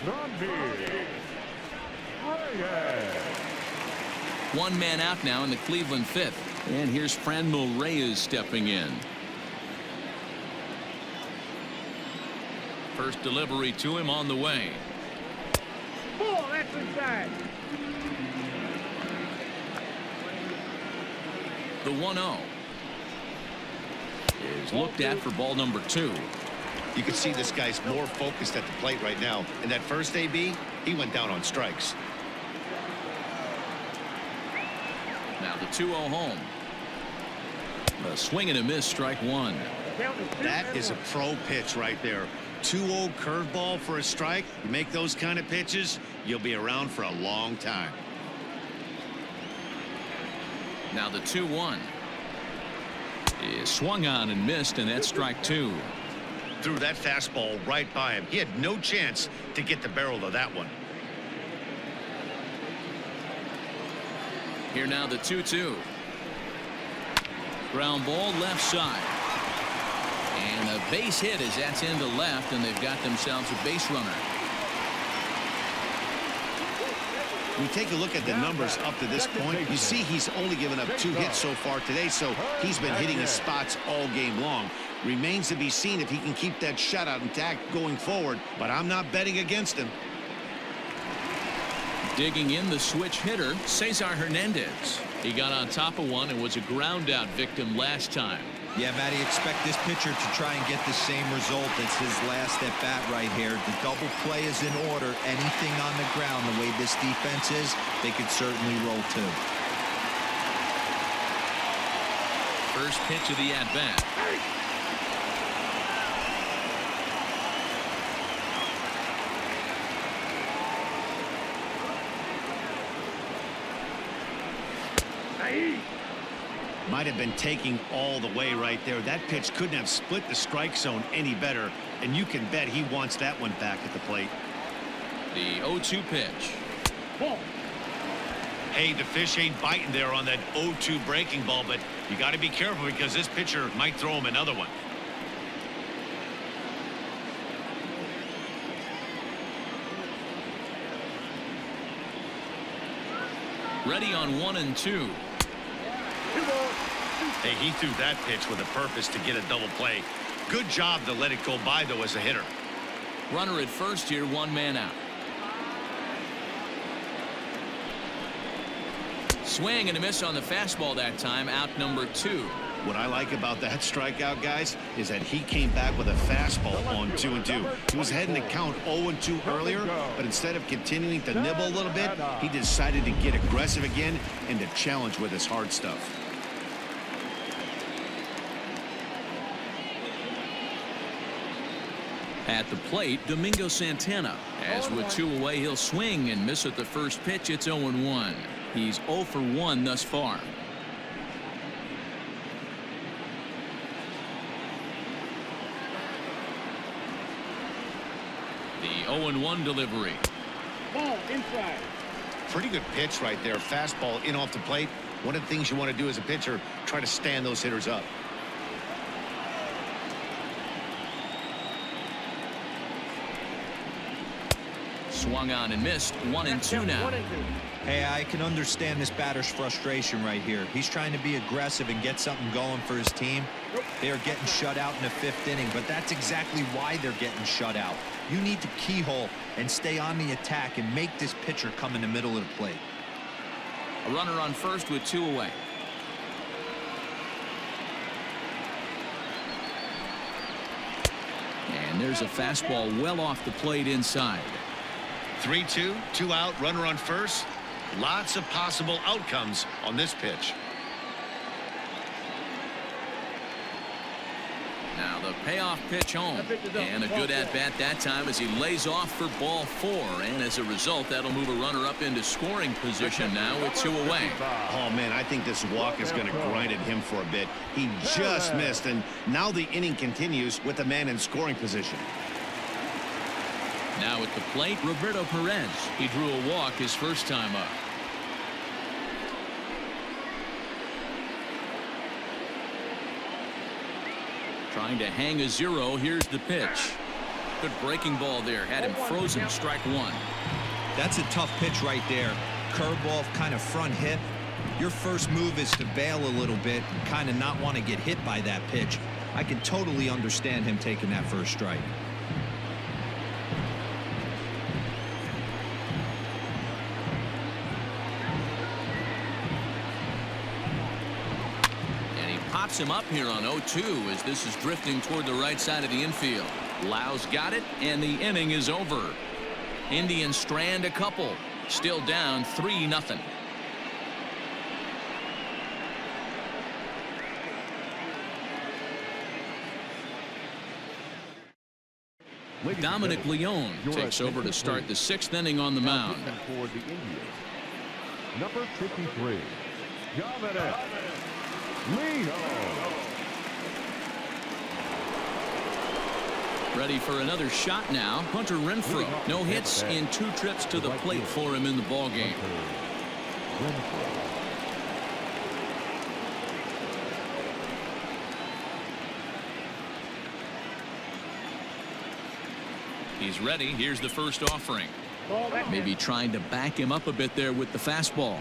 Ramirez. One man out now in the Cleveland fifth. And here's Franmil Reyes stepping in. First delivery to him on the way. Ball, that's inside. The 1-0 is looked at for ball number 2. You can see this guy's more focused at the plate right now. In that first AB, he went down on strikes. Now the 2-0 home. A swing and a miss, strike one. That is a pro pitch right there. 2-0 curveball for a strike. You make those kind of pitches, you'll be around for a long time. Now the 2-1 is swung on and missed, and that's strike two. Threw that fastball right by him. He had no chance to get the barrel of that one. Here now the 2-2. Ground ball left side. And a base hit as that's into left, and they've got themselves a base runner. We take a look at the numbers up to this point. You see he's only given up 2 hits so far today, so he's been hitting his spots all game long. Remains to be seen if he can keep that shutout intact going forward, but I'm not betting against him. Digging in the switch hitter, Cesar Hernandez. He got on top of one and was a ground out victim last time. Yeah, Matty, expect this pitcher to try and get the same result as his last at bat right here. The double play is in order. Anything on the ground, the way this defense is, they could certainly roll too. First pitch of the at bat. Might have been taking all the way right there. That pitch couldn't have split the strike zone any better, and you can bet he wants that one back at the plate. The 0-2 pitch. Ball. Hey, the fish ain't biting there on that 0-2 breaking ball, but you got to be careful because this pitcher might throw him another one. Ready on 1 and 2. Hey, he threw that pitch with a purpose to get a double play. Good job to let it go by, though, as a hitter. Runner at first here, 1 man out. Swing and a miss on the fastball that time, out number 2. What I like about that strikeout, guys, is that he came back with a fastball on 2-2. He was heading to count 0-2 earlier, but instead of continuing to nibble a little bit, he decided to get aggressive again and to challenge with his hard stuff. At the plate, Domingo Santana. As with 2 away, he'll swing and miss at the first pitch. It's 0-1. He's 0 for 1 thus far. The 0-1 delivery. Ball inside. Pretty good pitch right there. Fastball in off the plate. One of the things you want to do as a pitcher, try to stand those hitters up. Swung on and missed. 1 and 2 now. Hey, I can understand this batter's frustration right here. He's trying to be aggressive and get something going for his team. They're getting shut out in the 5th inning, but that's exactly why they're getting shut out. You need to keyhole and stay on the attack and make this pitcher come in the middle of the plate. A runner on first with 2 away. And there's a fastball well off the plate inside. 3-2, 2 out, runner on first. Lots of possible outcomes on this pitch. Now the payoff pitch home, and a good at-bat that time as he lays off for ball 4, and as a result that'll move a runner up into scoring position now with 2 away. Oh man, I think this walk is going to grind at him for a bit. He just missed, and now the inning continues with the man in scoring position. Now at the plate, Roberto Perez. He drew a walk his first time up. Trying to hang a 0. Here's the pitch. Good breaking ball there. Had him frozen. Strike 1. That's a tough pitch right there. Curveball, kind of front hip. Your first move is to bail a little bit and kind of not want to get hit by that pitch. I can totally understand him taking that first strike. Pops him up here on 0-2 as this is drifting toward the right side of the infield. Lau's got it, and the inning is over. Indians strand a couple. Still down 3-0. Dominic Leone takes over to start the 6th inning on the mound. For the Indians, number 53, Dominic Leone. Ready for another shot now. Hunter Renfroe. No hits in 2 trips to the plate for him in the ballgame. He's ready. Here's the first offering. Maybe trying to back him up a bit there with the fastball.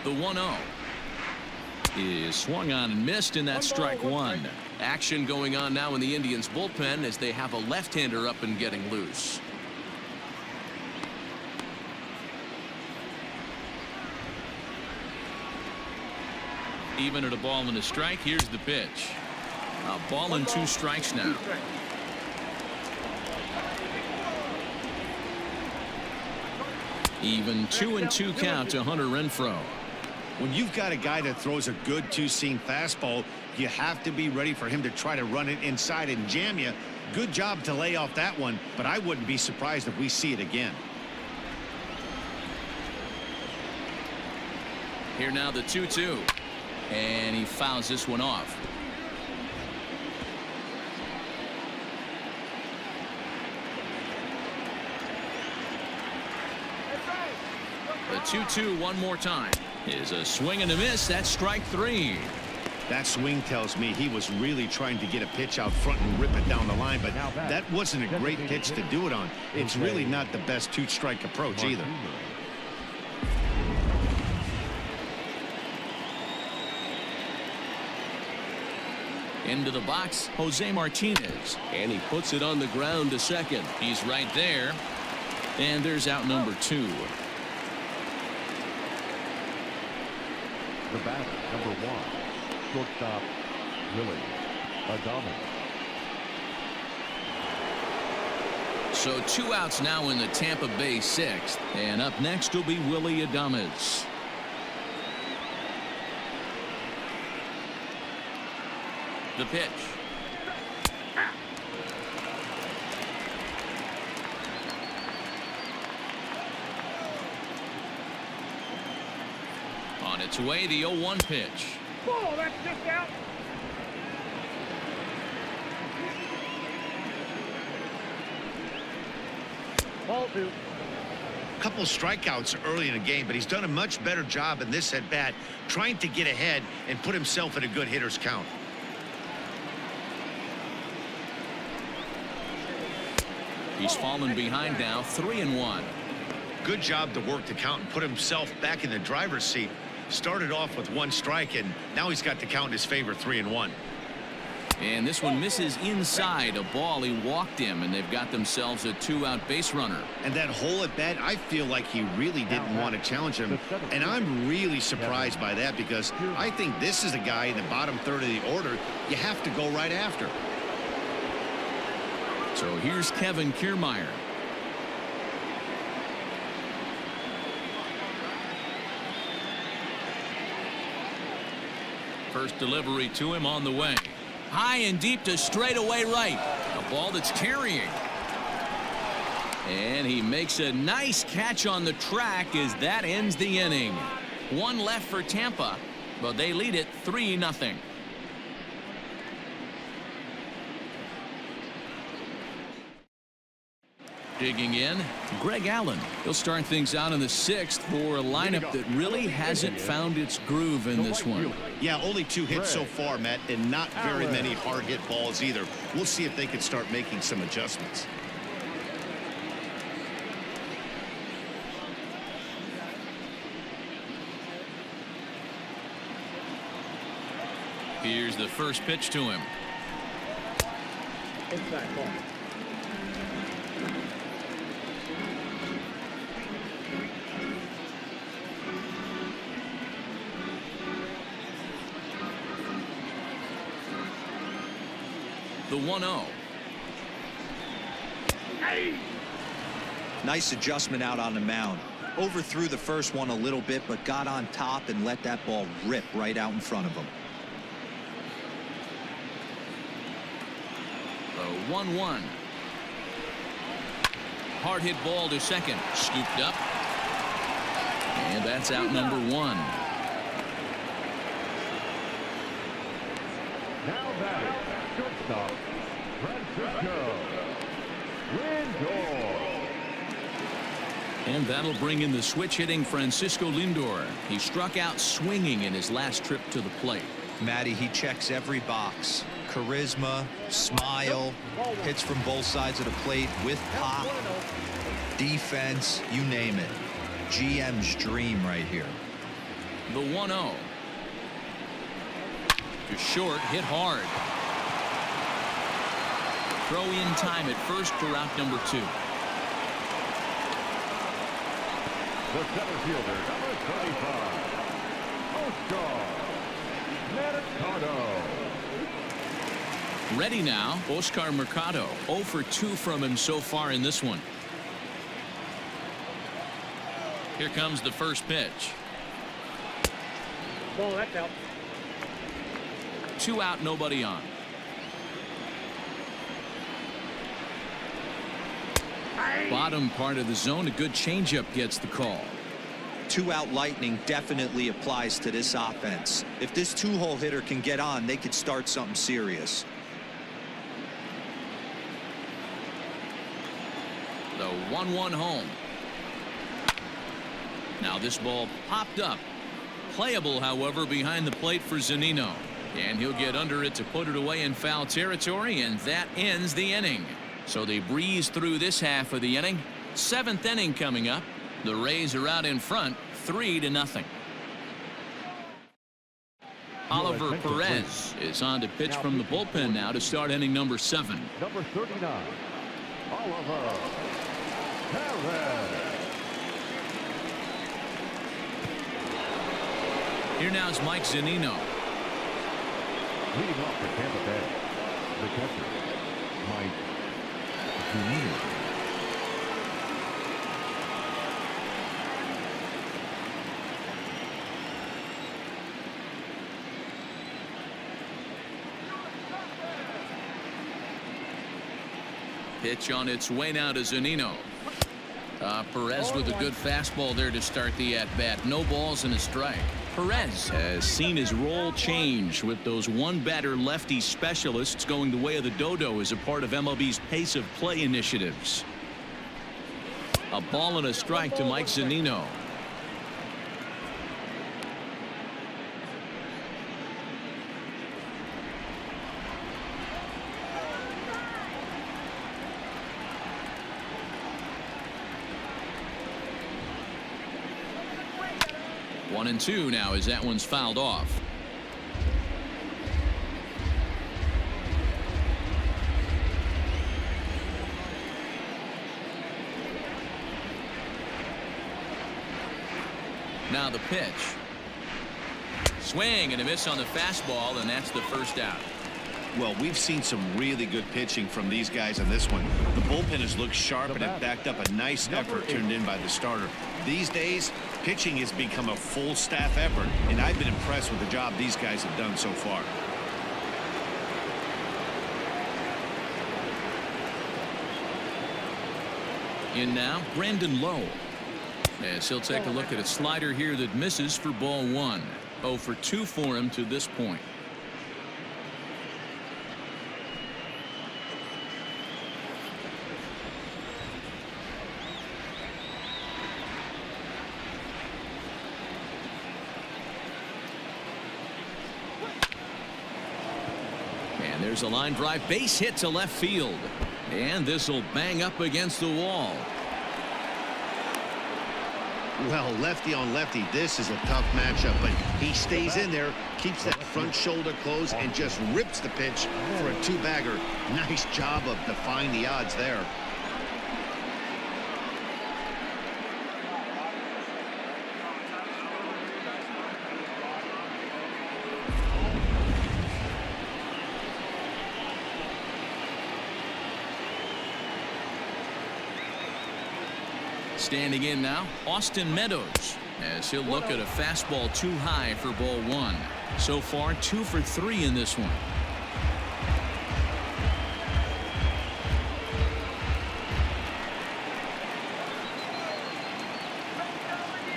The 1-0 is swung on and missed, and that's strike 1. Action going on now in the Indians bullpen as they have a left-hander up and getting loose. Even at a ball and a strike. Here's the pitch. A ball and 2 strikes now. Even 2-2 count to Hunter Renfroe. When you've got a guy that throws a good two-seam fastball, you have to be ready for him to try to run it inside and jam you. Good job to lay off that one, but I wouldn't be surprised if we see it again. Here now the 2-2. And he fouls this one off. The 2-2 one more time is a swing and a miss. That's strike 3. That swing tells me he was really trying to get a pitch out front and rip it down the line, but that wasn't a great pitch to do it on. It's really not the best two-strike approach either. Into the box, Jose Martinez, and he puts it on the ground to second. He's right there, and there's out number 2. The batter, number 1, shortstop, Willie Adames. So 2 outs now in the Tampa Bay 6th, and up next will be Willie Adames. The pitch. On its way, the 0-1 pitch. Ball, that's just out. Ball 2. Couple strikeouts early in the game, but he's done a much better job in this at bat trying to get ahead and put himself in a good hitter's count. He's fallen behind now, 3-1. Good job to work the count and put himself back in the driver's seat. Started off with 1 strike, and now he's got the count in his favor, 3-1. And this one misses inside a ball. He walked him, and they've got themselves a 2-out base runner. And that hole at bat, I feel like he really didn't want to challenge him. And I'm really surprised by that, because I think this is a guy in the bottom third of the order you have to go right after. So here's Kevin Kiermaier. First delivery to him on the way. High and deep to straightaway right. A ball that's carrying. And he makes a nice catch on the track as that ends the inning. 1 left for Tampa, but they lead it 3-0. Digging in, Greg Allen. He'll start things out in the 6th for a lineup that really hasn't found its groove in this one. Yeah, only 2 hits so far, Matt, and not very many hard hit balls either. We'll see if they can start making some adjustments. Here's the first pitch to him. Inside ball. The 1-0. Nice adjustment out on the mound. Overthrew the first one a little bit, but got on top and let that ball rip right out in front of him. The 1-1. Hard hit ball to second. Scooped up. And that's out number 1. Now batting, shortstop, Francisco Lindor. And that'll bring in the switch hitting Francisco Lindor. He struck out swinging in his last trip to the plate. Matty, he checks every box. Charisma, smile, hits from both sides of the plate with pop, defense, you name it. GM's dream right here. The 1-0. To short, hit hard. Throw in time at first for out number 2. The center fielder, number 25, Oscar Mercado. Ready now, Oscar Mercado. 0 for 2 from him so far in this one. Here comes the first pitch. Ball, that's out. 2 out, nobody on. Bottom part of the zone, a good changeup gets the call. 2-out lightning definitely applies to this offense. If this 2-hole hitter can get on, they could start something serious. The 1-1 home. Now this ball popped up. Playable, however, behind the plate for Zunino. And he'll get under it to put it away in foul territory, and that ends the inning. So they breeze through this half of the inning. 7th inning coming up. The Rays are out in front, 3-0. Oliver Perez is on to pitch from the bullpen now to start inning number 7. Number 39, Oliver Perez. Here now is Mike Zunino. Leading off for Tampa Bay, the catcher, Mike Zunino. Pitch on its way now to Zunino. Perez with a good fastball there to start the at-bat. No balls and a strike. Perez has seen his role change with those one-batter lefty specialists going the way of the dodo as a part of MLB's pace of play initiatives. A ball and a strike to Mike Zunino. One and two now as that one's fouled off. Now the pitch. Swing and a miss on the fastball, and that's the first out. Well, we've seen some really good pitching from these guys on this one. The bullpen has looked sharp and it backed up a nice effort turned in by the starter. These days, pitching has become a full staff effort, and I've been impressed with the job these guys have done so far. In now, Brandon Lowe. As he'll take a look at a slider here that misses for ball 1. 0 for 2 for him to this point. And there's a line drive, base hit to left field. And this will bang up against the wall. Well, lefty on lefty, this is a tough matchup, but he stays in there, keeps that front shoulder closed, and just rips the pitch for a 2-bagger. Nice job of defying the odds there. Standing in now, Austin Meadows, as he'll look at a fastball too high for ball 1. So far, 2 for 3 in this one.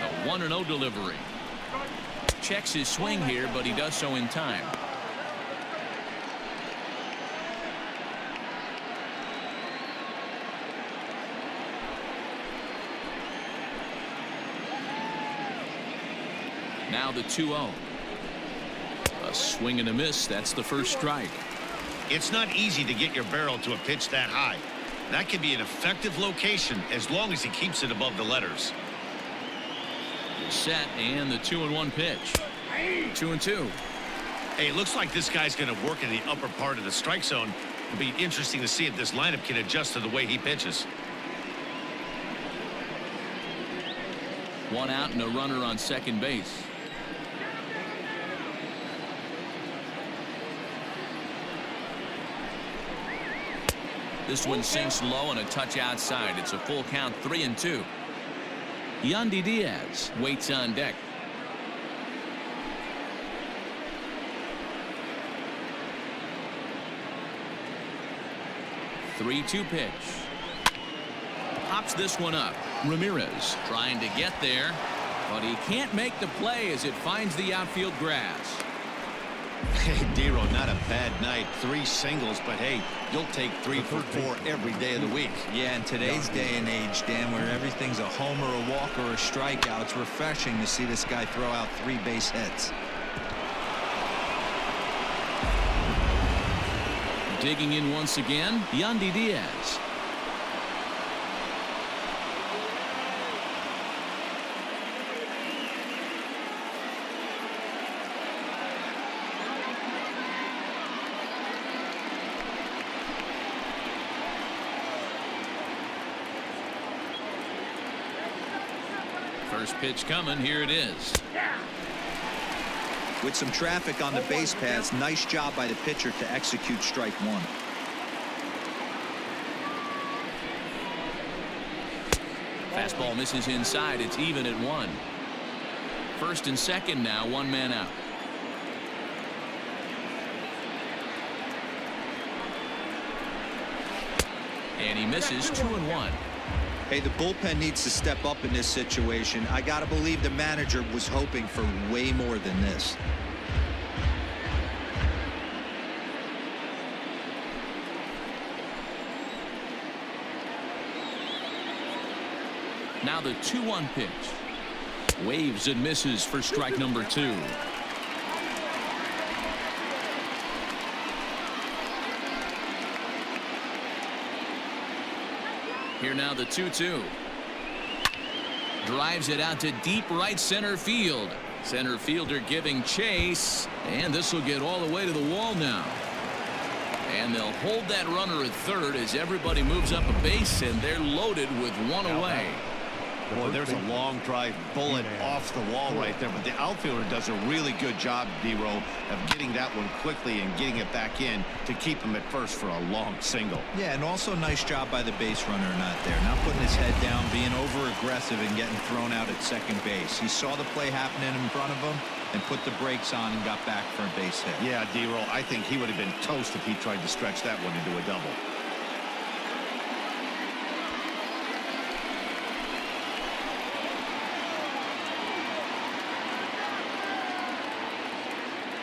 A 1-0 delivery. Checks his swing here, but he does so in time. Now the 2-0. A swing and a miss. That's the first strike. It's not easy to get your barrel to a pitch that high. That can be an effective location as long as he keeps it above the letters. Set, and the 2-1 pitch. 2-2. Hey, it looks like this guy's going to work in the upper part of the strike zone. It'll be interesting to see if this lineup can adjust to the way he pitches. 1 out and a runner on second base. This one sinks low and a touch outside. It's a full count, 3-2. Yandy Diaz waits on deck. 3-2 pitch. Pops this one up. Ramirez trying to get there, but he can't make the play as it finds the outfield grass. Hey, Dero, not a bad night. 3 singles, but hey, you'll take 3 for 4 every day of the week. Yeah, in today's day and age, Dan, where everything's a homer, a walk, or a strikeout, it's refreshing to see this guy throw out 3 base hits. Digging in once again, Yandy Diaz. First pitch coming. Here it is. With some traffic on the base paths, nice job by the pitcher to execute strike 1. Fastball misses inside. It's even at 1. First and second now, 1 man out. And he misses 2-1. Hey, the bullpen needs to step up in this situation. I got to believe the manager was hoping for way more than this. Now the 2-1 pitch. Waves and misses for strike number 2. Here now the 2-2. Drives it out to deep right center field. Center fielder giving chase, and this will get all the way to the wall now. And they'll hold that runner at third as everybody moves up a base, and they're loaded with 1 away. Boy, there's a long drive bullet off the wall right there, but the outfielder does a really good job, Dero, of getting that one quickly and getting it back in to keep him at first for a long single. Yeah, and also nice job by the base runner not there, not putting his head down, being over aggressive and getting thrown out at second base. He saw the play happening in front of him and put the brakes on and got back for a base hit. Yeah, Dero, I think he would have been toast if he tried to stretch that one into a double.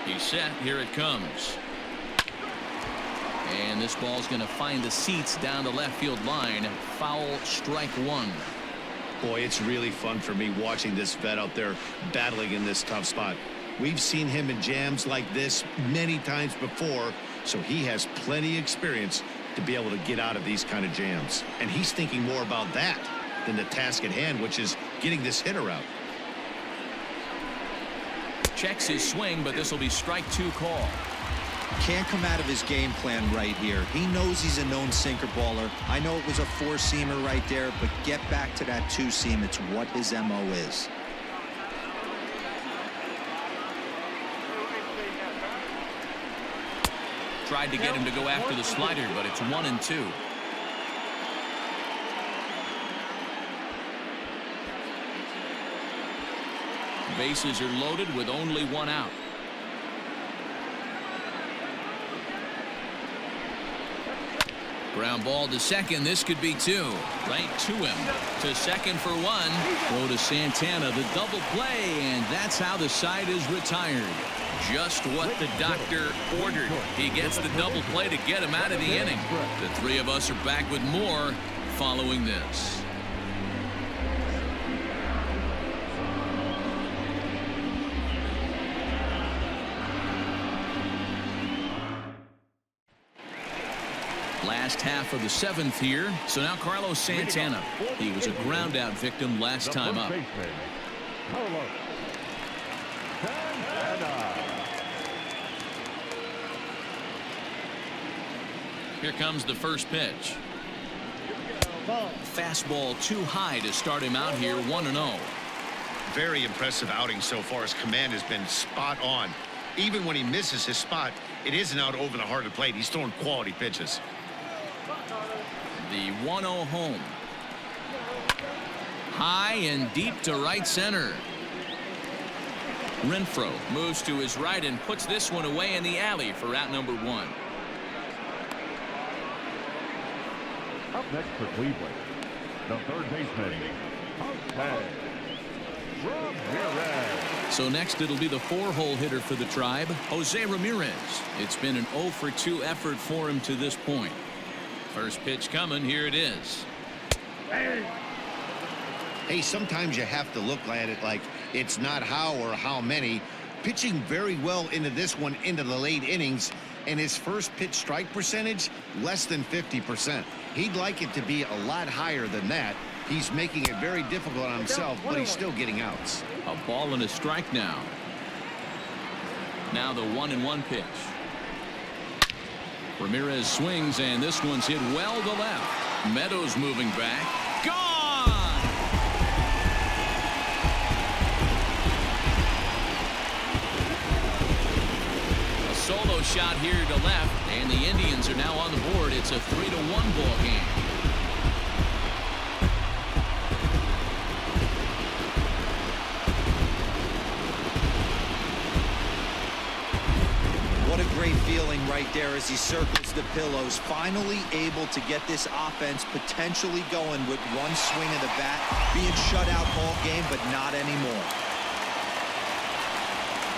He's set. Here it comes. And this ball's going to find the seats down the left field line. Foul, strike 1. Boy, it's really fun for me watching this vet out there battling in this tough spot. We've seen him in jams like this many times before, so he has plenty of experience to be able to get out of these kind of jams. And he's thinking more about that than the task at hand, which is getting this hitter out. Checks his swing, but this will be strike 2 call. Can't come out of his game plan right here. He knows he's a known sinker baller. I know it was a 4-seamer right there, but get back to that 2-seam. It's what his MO is. Tried to get him to go after the slider, but it's 1-2. Bases are loaded with only 1 out. Ground ball to second. This could be 2. Right to him. To second for 1. Throw to Santana. The double play, and that's how the side is retired. Just what the doctor ordered. He gets the double play to get him out of the inning. The 3 of us are back with more following this. Last half of the 7th here. So now Carlos Santana. He was a ground out victim last time up. Here comes the first pitch. Fastball too high to start him out here. 1-0. Very impressive outing so far. His command has been spot on. Even when he misses his spot, it isn't out over the heart of the plate. He's throwing quality pitches. The 1-0 home. High and deep to right center. Renfroe moves to his right and puts this one away in the alley for out number 1. next for Cleveland, the third baseman, Ramirez. So next it'll be the 4-hole hitter for the Tribe, Jose Ramirez. It's been an 0-for-2 effort for him to this point. First pitch coming, here it is. Hey, sometimes you have to look at it like it's not how or how many. Pitching very well into this one into the late innings, and his first pitch strike percentage less than 50%. He'd like it to be a lot higher than that. He's making it very difficult on himself, but he's still getting outs. A ball and a strike now. Now the 1-1 pitch. Ramirez swings, and this one's hit well to left. Meadows moving back. Gone! A solo shot here to left, and the Indians are now on the board. It's a 3-1 ball game. What a great feeling right there as he circles the pillows. Finally able to get this offense potentially going with one swing of the bat. Being shut out all game, but not anymore.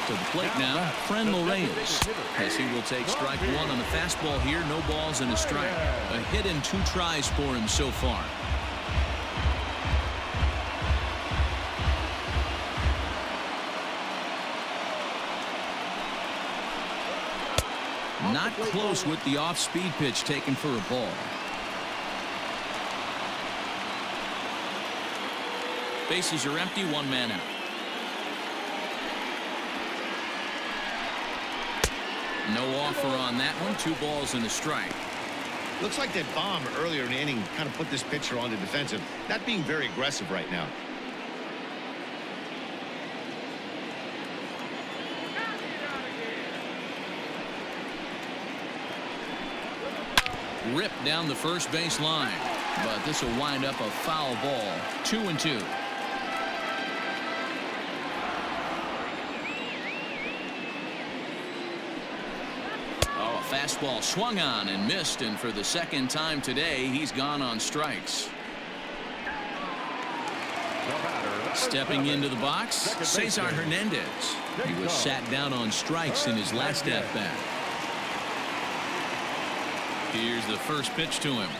To the plate now, Ramirez, as he will take strike one on the fastball here. No balls and a strike. A hit and 2 tries for him so far. Not close with the off-speed pitch taken for a ball. Bases are empty, 1 man out. No offer on that one. 2 balls and a strike. Looks like that bomb earlier in the inning kind of put this pitcher on the defensive. Not being very aggressive right now. Ripped down the first base line, but this will wind up a foul ball. 2-2. Oh, a fastball swung on and missed, and for the second time today he's gone on strikes. Stepping into the box, Cesar Hernandez. He was sat down on strikes in his last at bat. Here's the first pitch to him.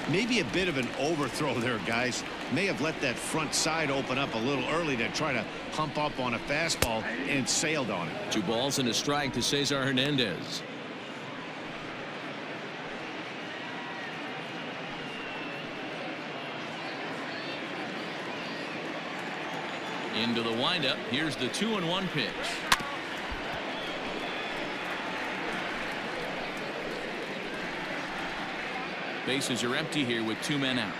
Maybe a bit of an overthrow there, guys. May have let that front side open up a little early to try to hump up on a fastball and sailed on it. 2 balls and a strike to Cesar Hernandez. Into the windup. Here's the 2-1 pitch. Bases are empty here with 2 men out.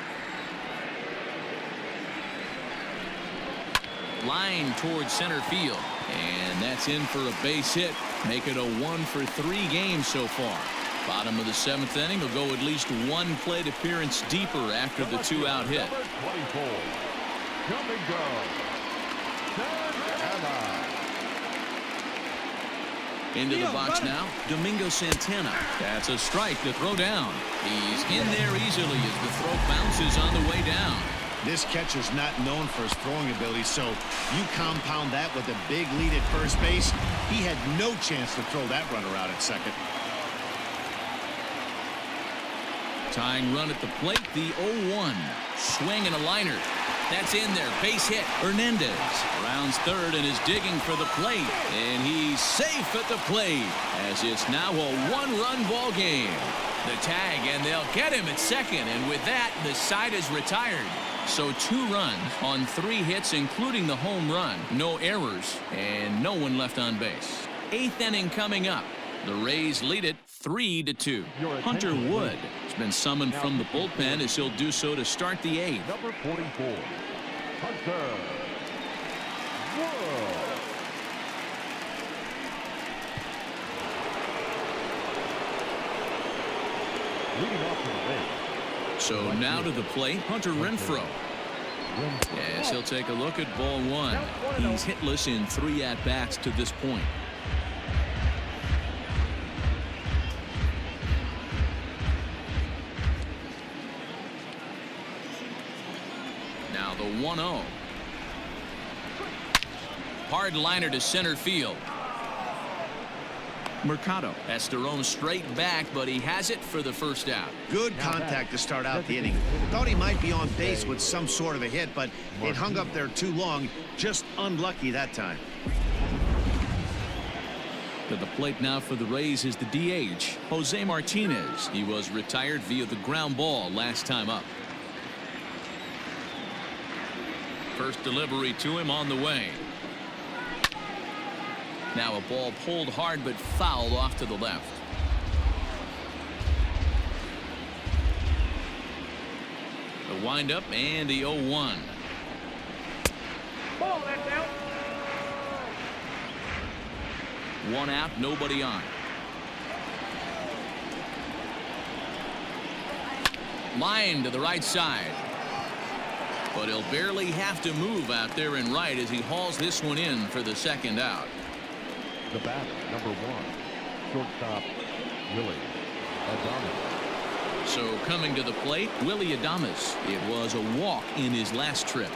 Line towards center field, and that's in for a base hit. Make it a 1-for-3 game so far. Bottom of the 7th inning will go at least 1 plate appearance deeper after the 2-out hit. Into the box now, Domingo Santana. That's a strike to throw down. He's in there easily as the throw bounces on the way down. This catcher's not known for his throwing ability, so you compound that with a big lead at first base. He had no chance to throw that runner out at second. Tying run at the plate, the 0-1. Swing and a liner. That's in there. Base hit. Hernandez rounds third and is digging for the plate. And he's safe at the plate as it's now a 1-run ball game. The tag, and they'll get him at second. And with that, the side is retired. So 2 runs on 3 hits, including the home run. No errors and no one left on base. 8th inning coming up. The Rays lead it 3-2. Hunter Wood has been summoned from the bullpen as he'll do so to start the 8th. Number 44, Hunter Wood. Leading off to the bench. So now to the plate, Hunter Renfroe. Yes, he'll take a look at ball one. He's hitless in 3 at-bats to this point. Now the 1-0. Hard liner to center field. Mercado has to roam straight back, but he has it for the first out. Good contact to start out the inning. Thought he might be on base with some sort of a hit, but it hung up there too long. Just unlucky that time. To the plate now for the Rays is the DH, Jose Martinez. He was retired via the ground ball last time up. First delivery to him on the way. Now a ball pulled hard but fouled off to the left. The windup and the 0-1. Ball, that's out. 1 out, nobody on. Line to the right side. But he'll barely have to move out there in right as he hauls this one in for the second out. The batter, number 1, shortstop, Willie Adames. So coming to the plate, Willie Adames. It was a walk in his last trip.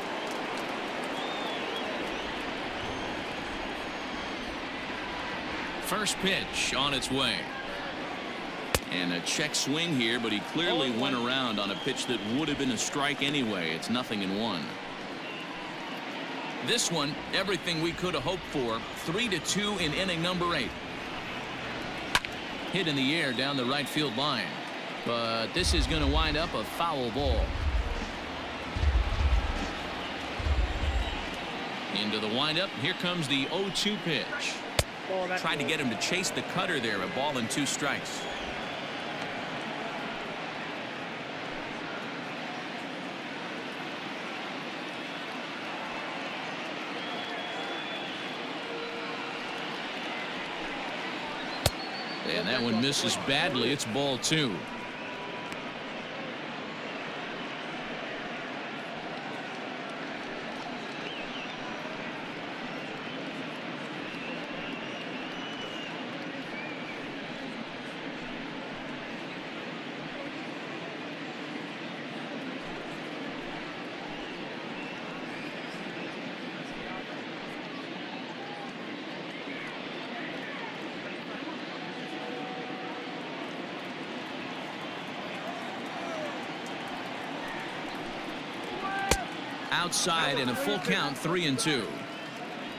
First pitch on its way. And a check swing here, but he clearly went around on a pitch that would have been a strike anyway. It's 0-1. This one, everything we could have hoped for. 3-2 in inning number 8. Hit in the air down the right field line. But this is going to wind up a foul ball. Into the windup. Here comes the 0-2 pitch. Tried to get him to chase the cutter there. A ball and 2 strikes. And that one misses badly. It's ball 2. Outside and a full count, 3-2.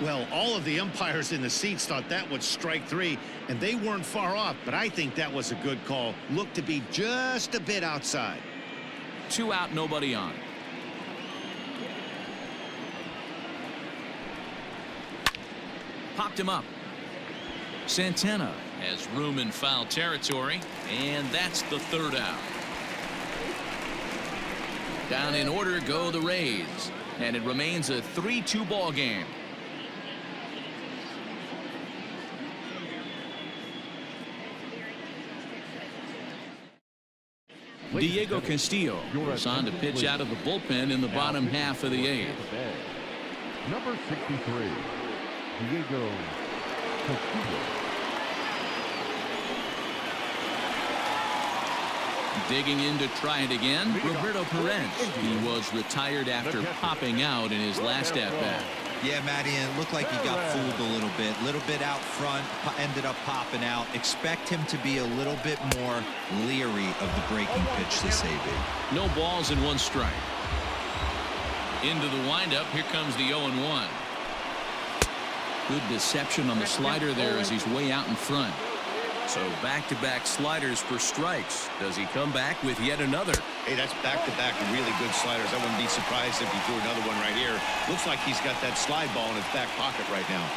Well, all of the umpires in the seats thought that was strike 3, and they weren't far off, but I think that was a good call. Looked to be just a bit outside. 2 out, nobody on. Popped him up. Santana has room in foul territory, and that's the 3rd out. Down in order go the Rays, and it remains a 3-2 ball game. Diego Castillo is on to pitch out of the bullpen in the bottom half of the 8th. Number 63, Diego Castillo. Digging in to try it again, Roberto Perez. He was retired after popping out in his last at-bat. Yeah, Matty, and it looked like he got fooled a little bit out front, ended up popping out. Expect him to be a little bit more leery of the breaking pitch this AB. No balls and 1 strike. Into the windup, here comes the 0-1. Good deception on the slider there as he's way out in front. So back-to-back sliders for strikes. Does he come back with yet another? Hey, that's back-to-back really good sliders. I wouldn't be surprised if he threw another one right here. Looks like he's got that slide ball in his back pocket right now.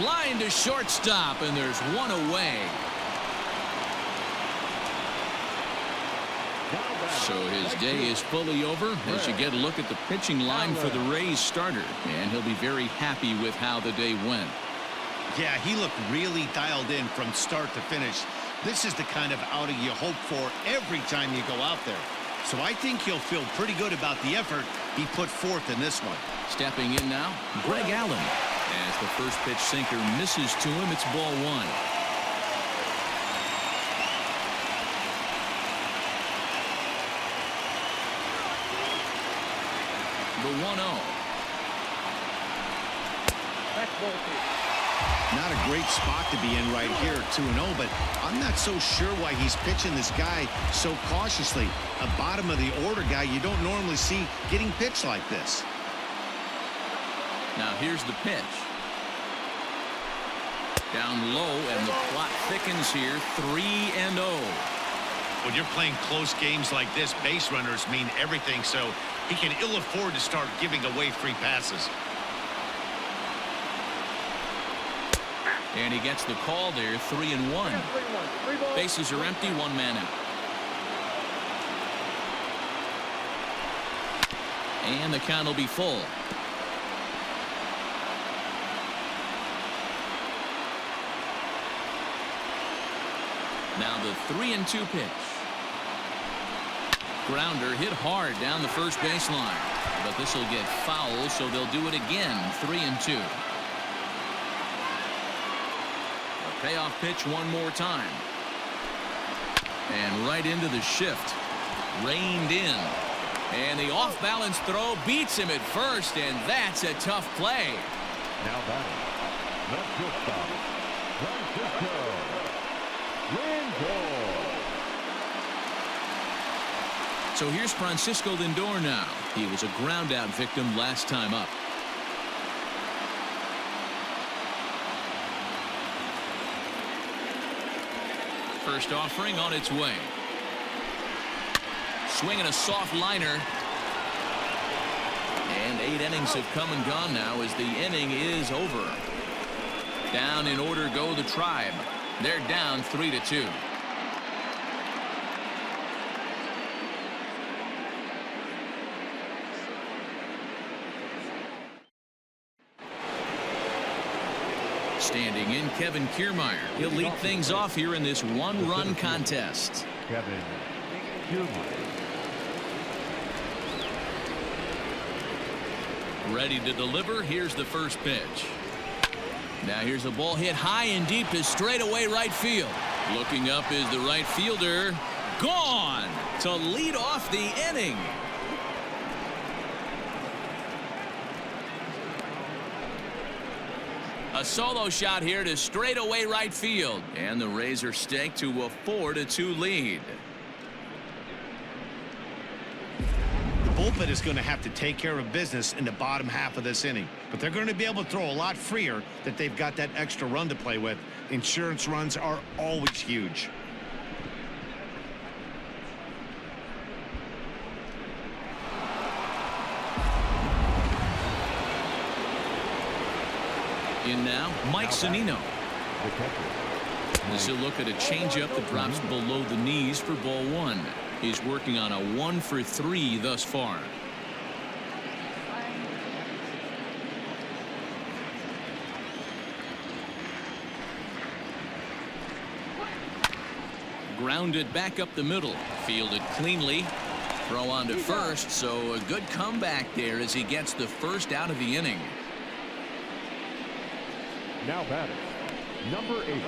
Line to shortstop, and there's 1 away. So his day is fully over as you get a look at the pitching line for the Rays starter. And he'll be very happy with how the day went. Yeah, he looked really dialed in from start to finish. This is the kind of outing you hope for every time you go out there. So I think he'll feel pretty good about the effort he put forth in this one. Stepping in now, Greg Allen. As the first pitch sinker misses to him, it's ball one. The 1-0. That's ball two. Not a great spot to be in right here, 2-0, but I'm not so sure why he's pitching this guy so cautiously. A bottom of the order guy you don't normally see getting pitched like this. Now here's the pitch. Down low, and the plot thickens here, 3-0. When you're playing close games like this, base runners mean everything, so he can ill afford to start giving away free passes. And he gets the call there, 3-1. Bases are empty, one man out. And the count will be full. Now the 3-2 pitch. Grounder hit hard down the first baseline, but this will get foul, so they'll do it again. 3-2. A payoff pitch one more time, and right into the shift. Reined in, and the off-balance throw beats him at first, and that's a tough play. Now batting, the shortstop, Francisco Lindor. So here's Francisco Lindor now. He was a ground out victim last time up. First offering on its way. Swinging a soft liner. And 8 innings have come and gone now as the inning is over. Down in order go the Tribe. They're down 3-2. Standing in, Kevin Kiermaier. He'll lead things off here in this one-run contest. Kevin Kiermaier. Ready to deliver. Here's the first pitch. Now here's a ball hit high and deep to straightaway right field. Looking up is the right fielder. Gone to lead off the inning. A solo shot here to straightaway right field. And the Rays are staked to a 4-2 lead. The bullpen is going to have to take care of business in the bottom half of this inning, but they're going to be able to throw a lot freer that they've got that extra run to play with. Insurance runs are always huge. In now, Mike Zunino. This will look at a changeup that drops below the knees for ball one. He's working on a 1-for-3 thus far. Grounded back up the middle. Fielded cleanly. Throw on to first, so a good comeback there as he gets the first out of the inning. Now batting, number 8.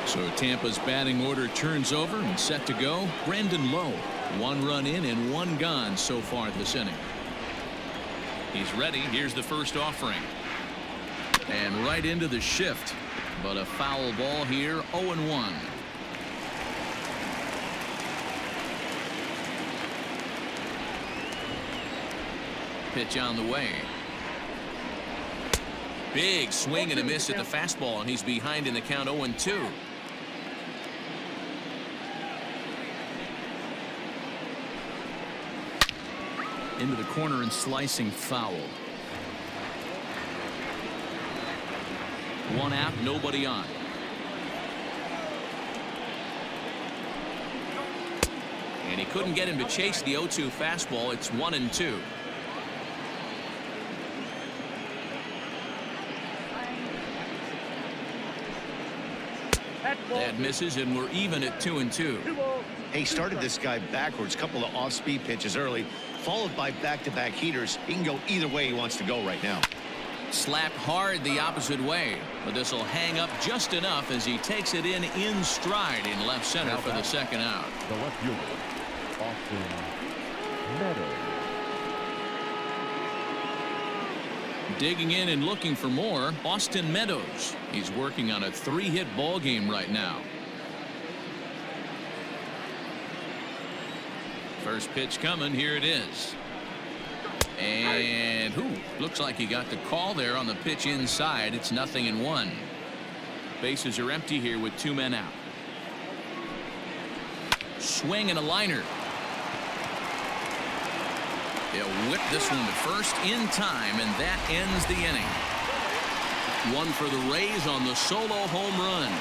So Tampa's batting order turns over and set to go. Brandon Lowe, 1 run in and 1 gone so far this inning. He's ready. Here's the first offering. And right into the shift. But a foul ball here, 0-1. Pitch on the way. Big swing and a miss at the fastball, and he's behind in the count 0-2. Into the corner and slicing foul. 1 out, nobody on. And he couldn't get him to chase the 0-2 fastball. It's 1-2. That misses, and we're even at 2-2. He started this guy backwards, couple of off-speed pitches early, followed by back-to-back heaters. He can go either way he wants to go right now. Slapped hard the opposite way, but this will hang up just enough as he takes it in stride in left center for the second out. The left fielder, Meadows. Digging in and looking for more, Austin Meadows. He's working on a 3-hit ball game right now. First pitch coming. Here it is. And looks like he got the call there on the pitch inside. It's 0-1. Bases are empty here with 2 men out. Swing and a liner. They'll whip this one to first in time, and that ends the inning. One for the Rays on the solo home run.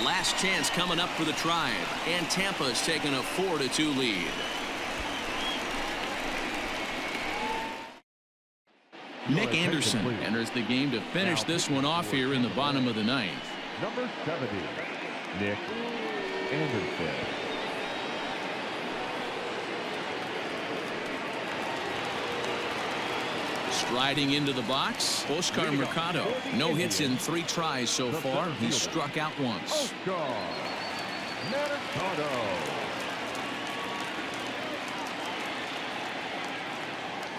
Last chance coming up for the Tribe, and Tampa is taking a 4-2 lead. Nick Anderson enters the game to finish this one off here in the bottom of the ninth. Number 70, Nick Anderson. Striding into the box, Oscar Mercado. No hits in 3 tries so far. He's struck out once. Mercado.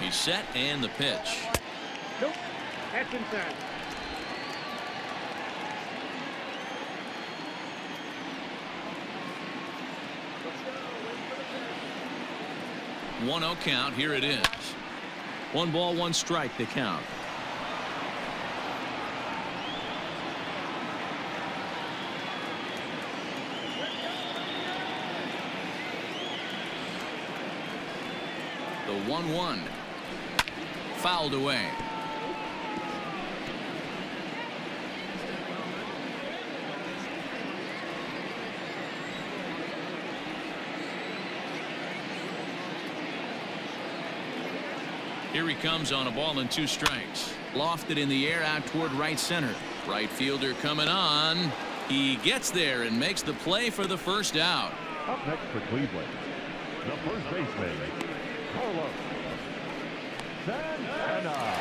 He's set, and the pitch. Nope. That's inside. One 0 count. Here it is. 1 ball, 1 strike to count. The 1-1 fouled away. Here he comes on a ball and 2 strikes. Lofted in the air out toward right center. Right fielder coming on. He gets there and makes the play for the first out. Up next for Cleveland, the first baseman, Santana.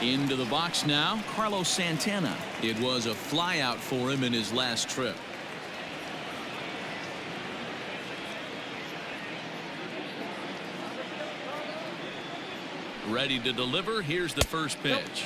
Into the box now, Carlos Santana. It was a flyout for him in his last trip. Ready to deliver. Here's the first pitch.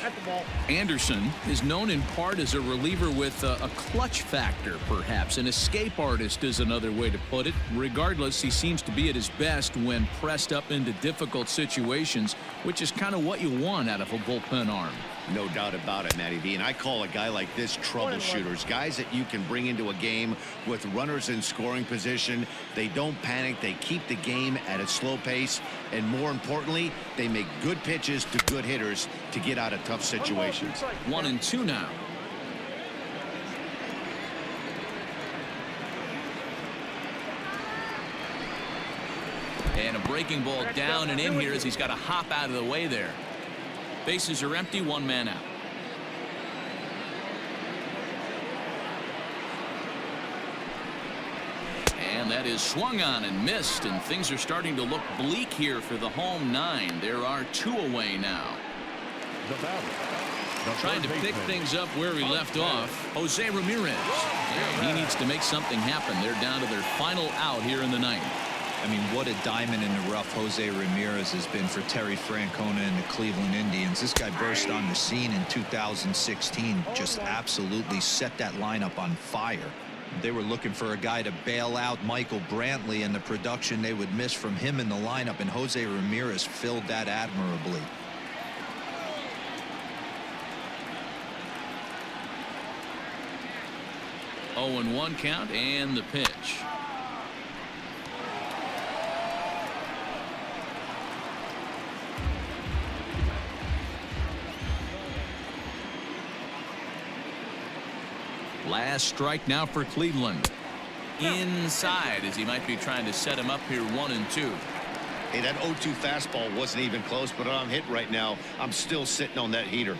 Anderson is known in part as a reliever with a clutch factor, perhaps. An escape artist is another way to put it. Regardless, he seems to be at his best when pressed up into difficult situations, which is kind of what you want out of a bullpen arm. No doubt about it, Matty V. And I call a guy like this troubleshooters, guys that you can bring into a game with runners in scoring position. They don't panic. They keep the game at a slow pace. And more importantly, they make good pitches to good hitters to get out of tough situations. 1-2 now. And a breaking ball down and in here as he's got to hop out of the way there. Bases are empty, 1 man out. And that is swung on and missed, and things are starting to look bleak here for the home 9. There are 2 away now. Trying to pick things up where he left off, Jose Ramirez. And he needs to make something happen. They're down to their final out here in the 9th. I mean, what a diamond in the rough Jose Ramirez has been for Terry Francona and the Cleveland Indians. This guy burst on the scene in 2016, just absolutely set that lineup on fire. They were looking for a guy to bail out Michael Brantley, and the production they would miss from him in the lineup, and Jose Ramirez filled that admirably. Oh, and 1 count, and the pitch. Last strike now for Cleveland. inside as he might be trying to set him up here 1-2. Hey, that 0-2 fastball wasn't even close, but I'm hit right now. I'm still sitting on that heater.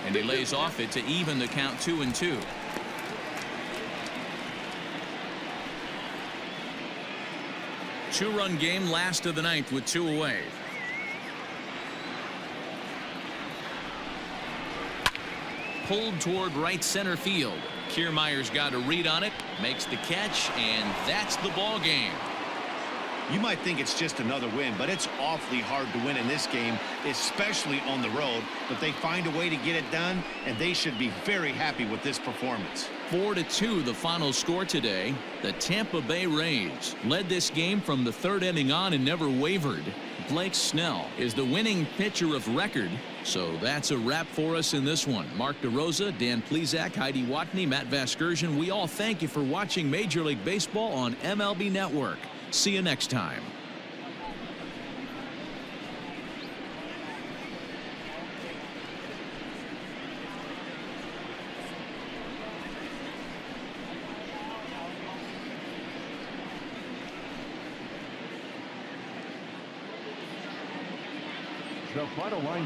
And he lays off it to even the count 2-2. Two-run game, last of the ninth with 2 away. Pulled toward right center field. Kiermaier's got a read on it, makes the catch, and that's the ball game. You might think it's just another win, but it's awfully hard to win in this game, especially on the road. But they find a way to get it done, and they should be very happy with this performance. 4-2 the final score today. The Tampa Bay Rays led this game from the 3rd inning on and never wavered. Blake Snell is the winning pitcher of record. So that's a wrap for us in this one. Mark DeRosa, Dan Plesac, Heidi Watney, Matt Vasgersian. We all thank you for watching Major League Baseball on MLB Network. See you next time. The final line.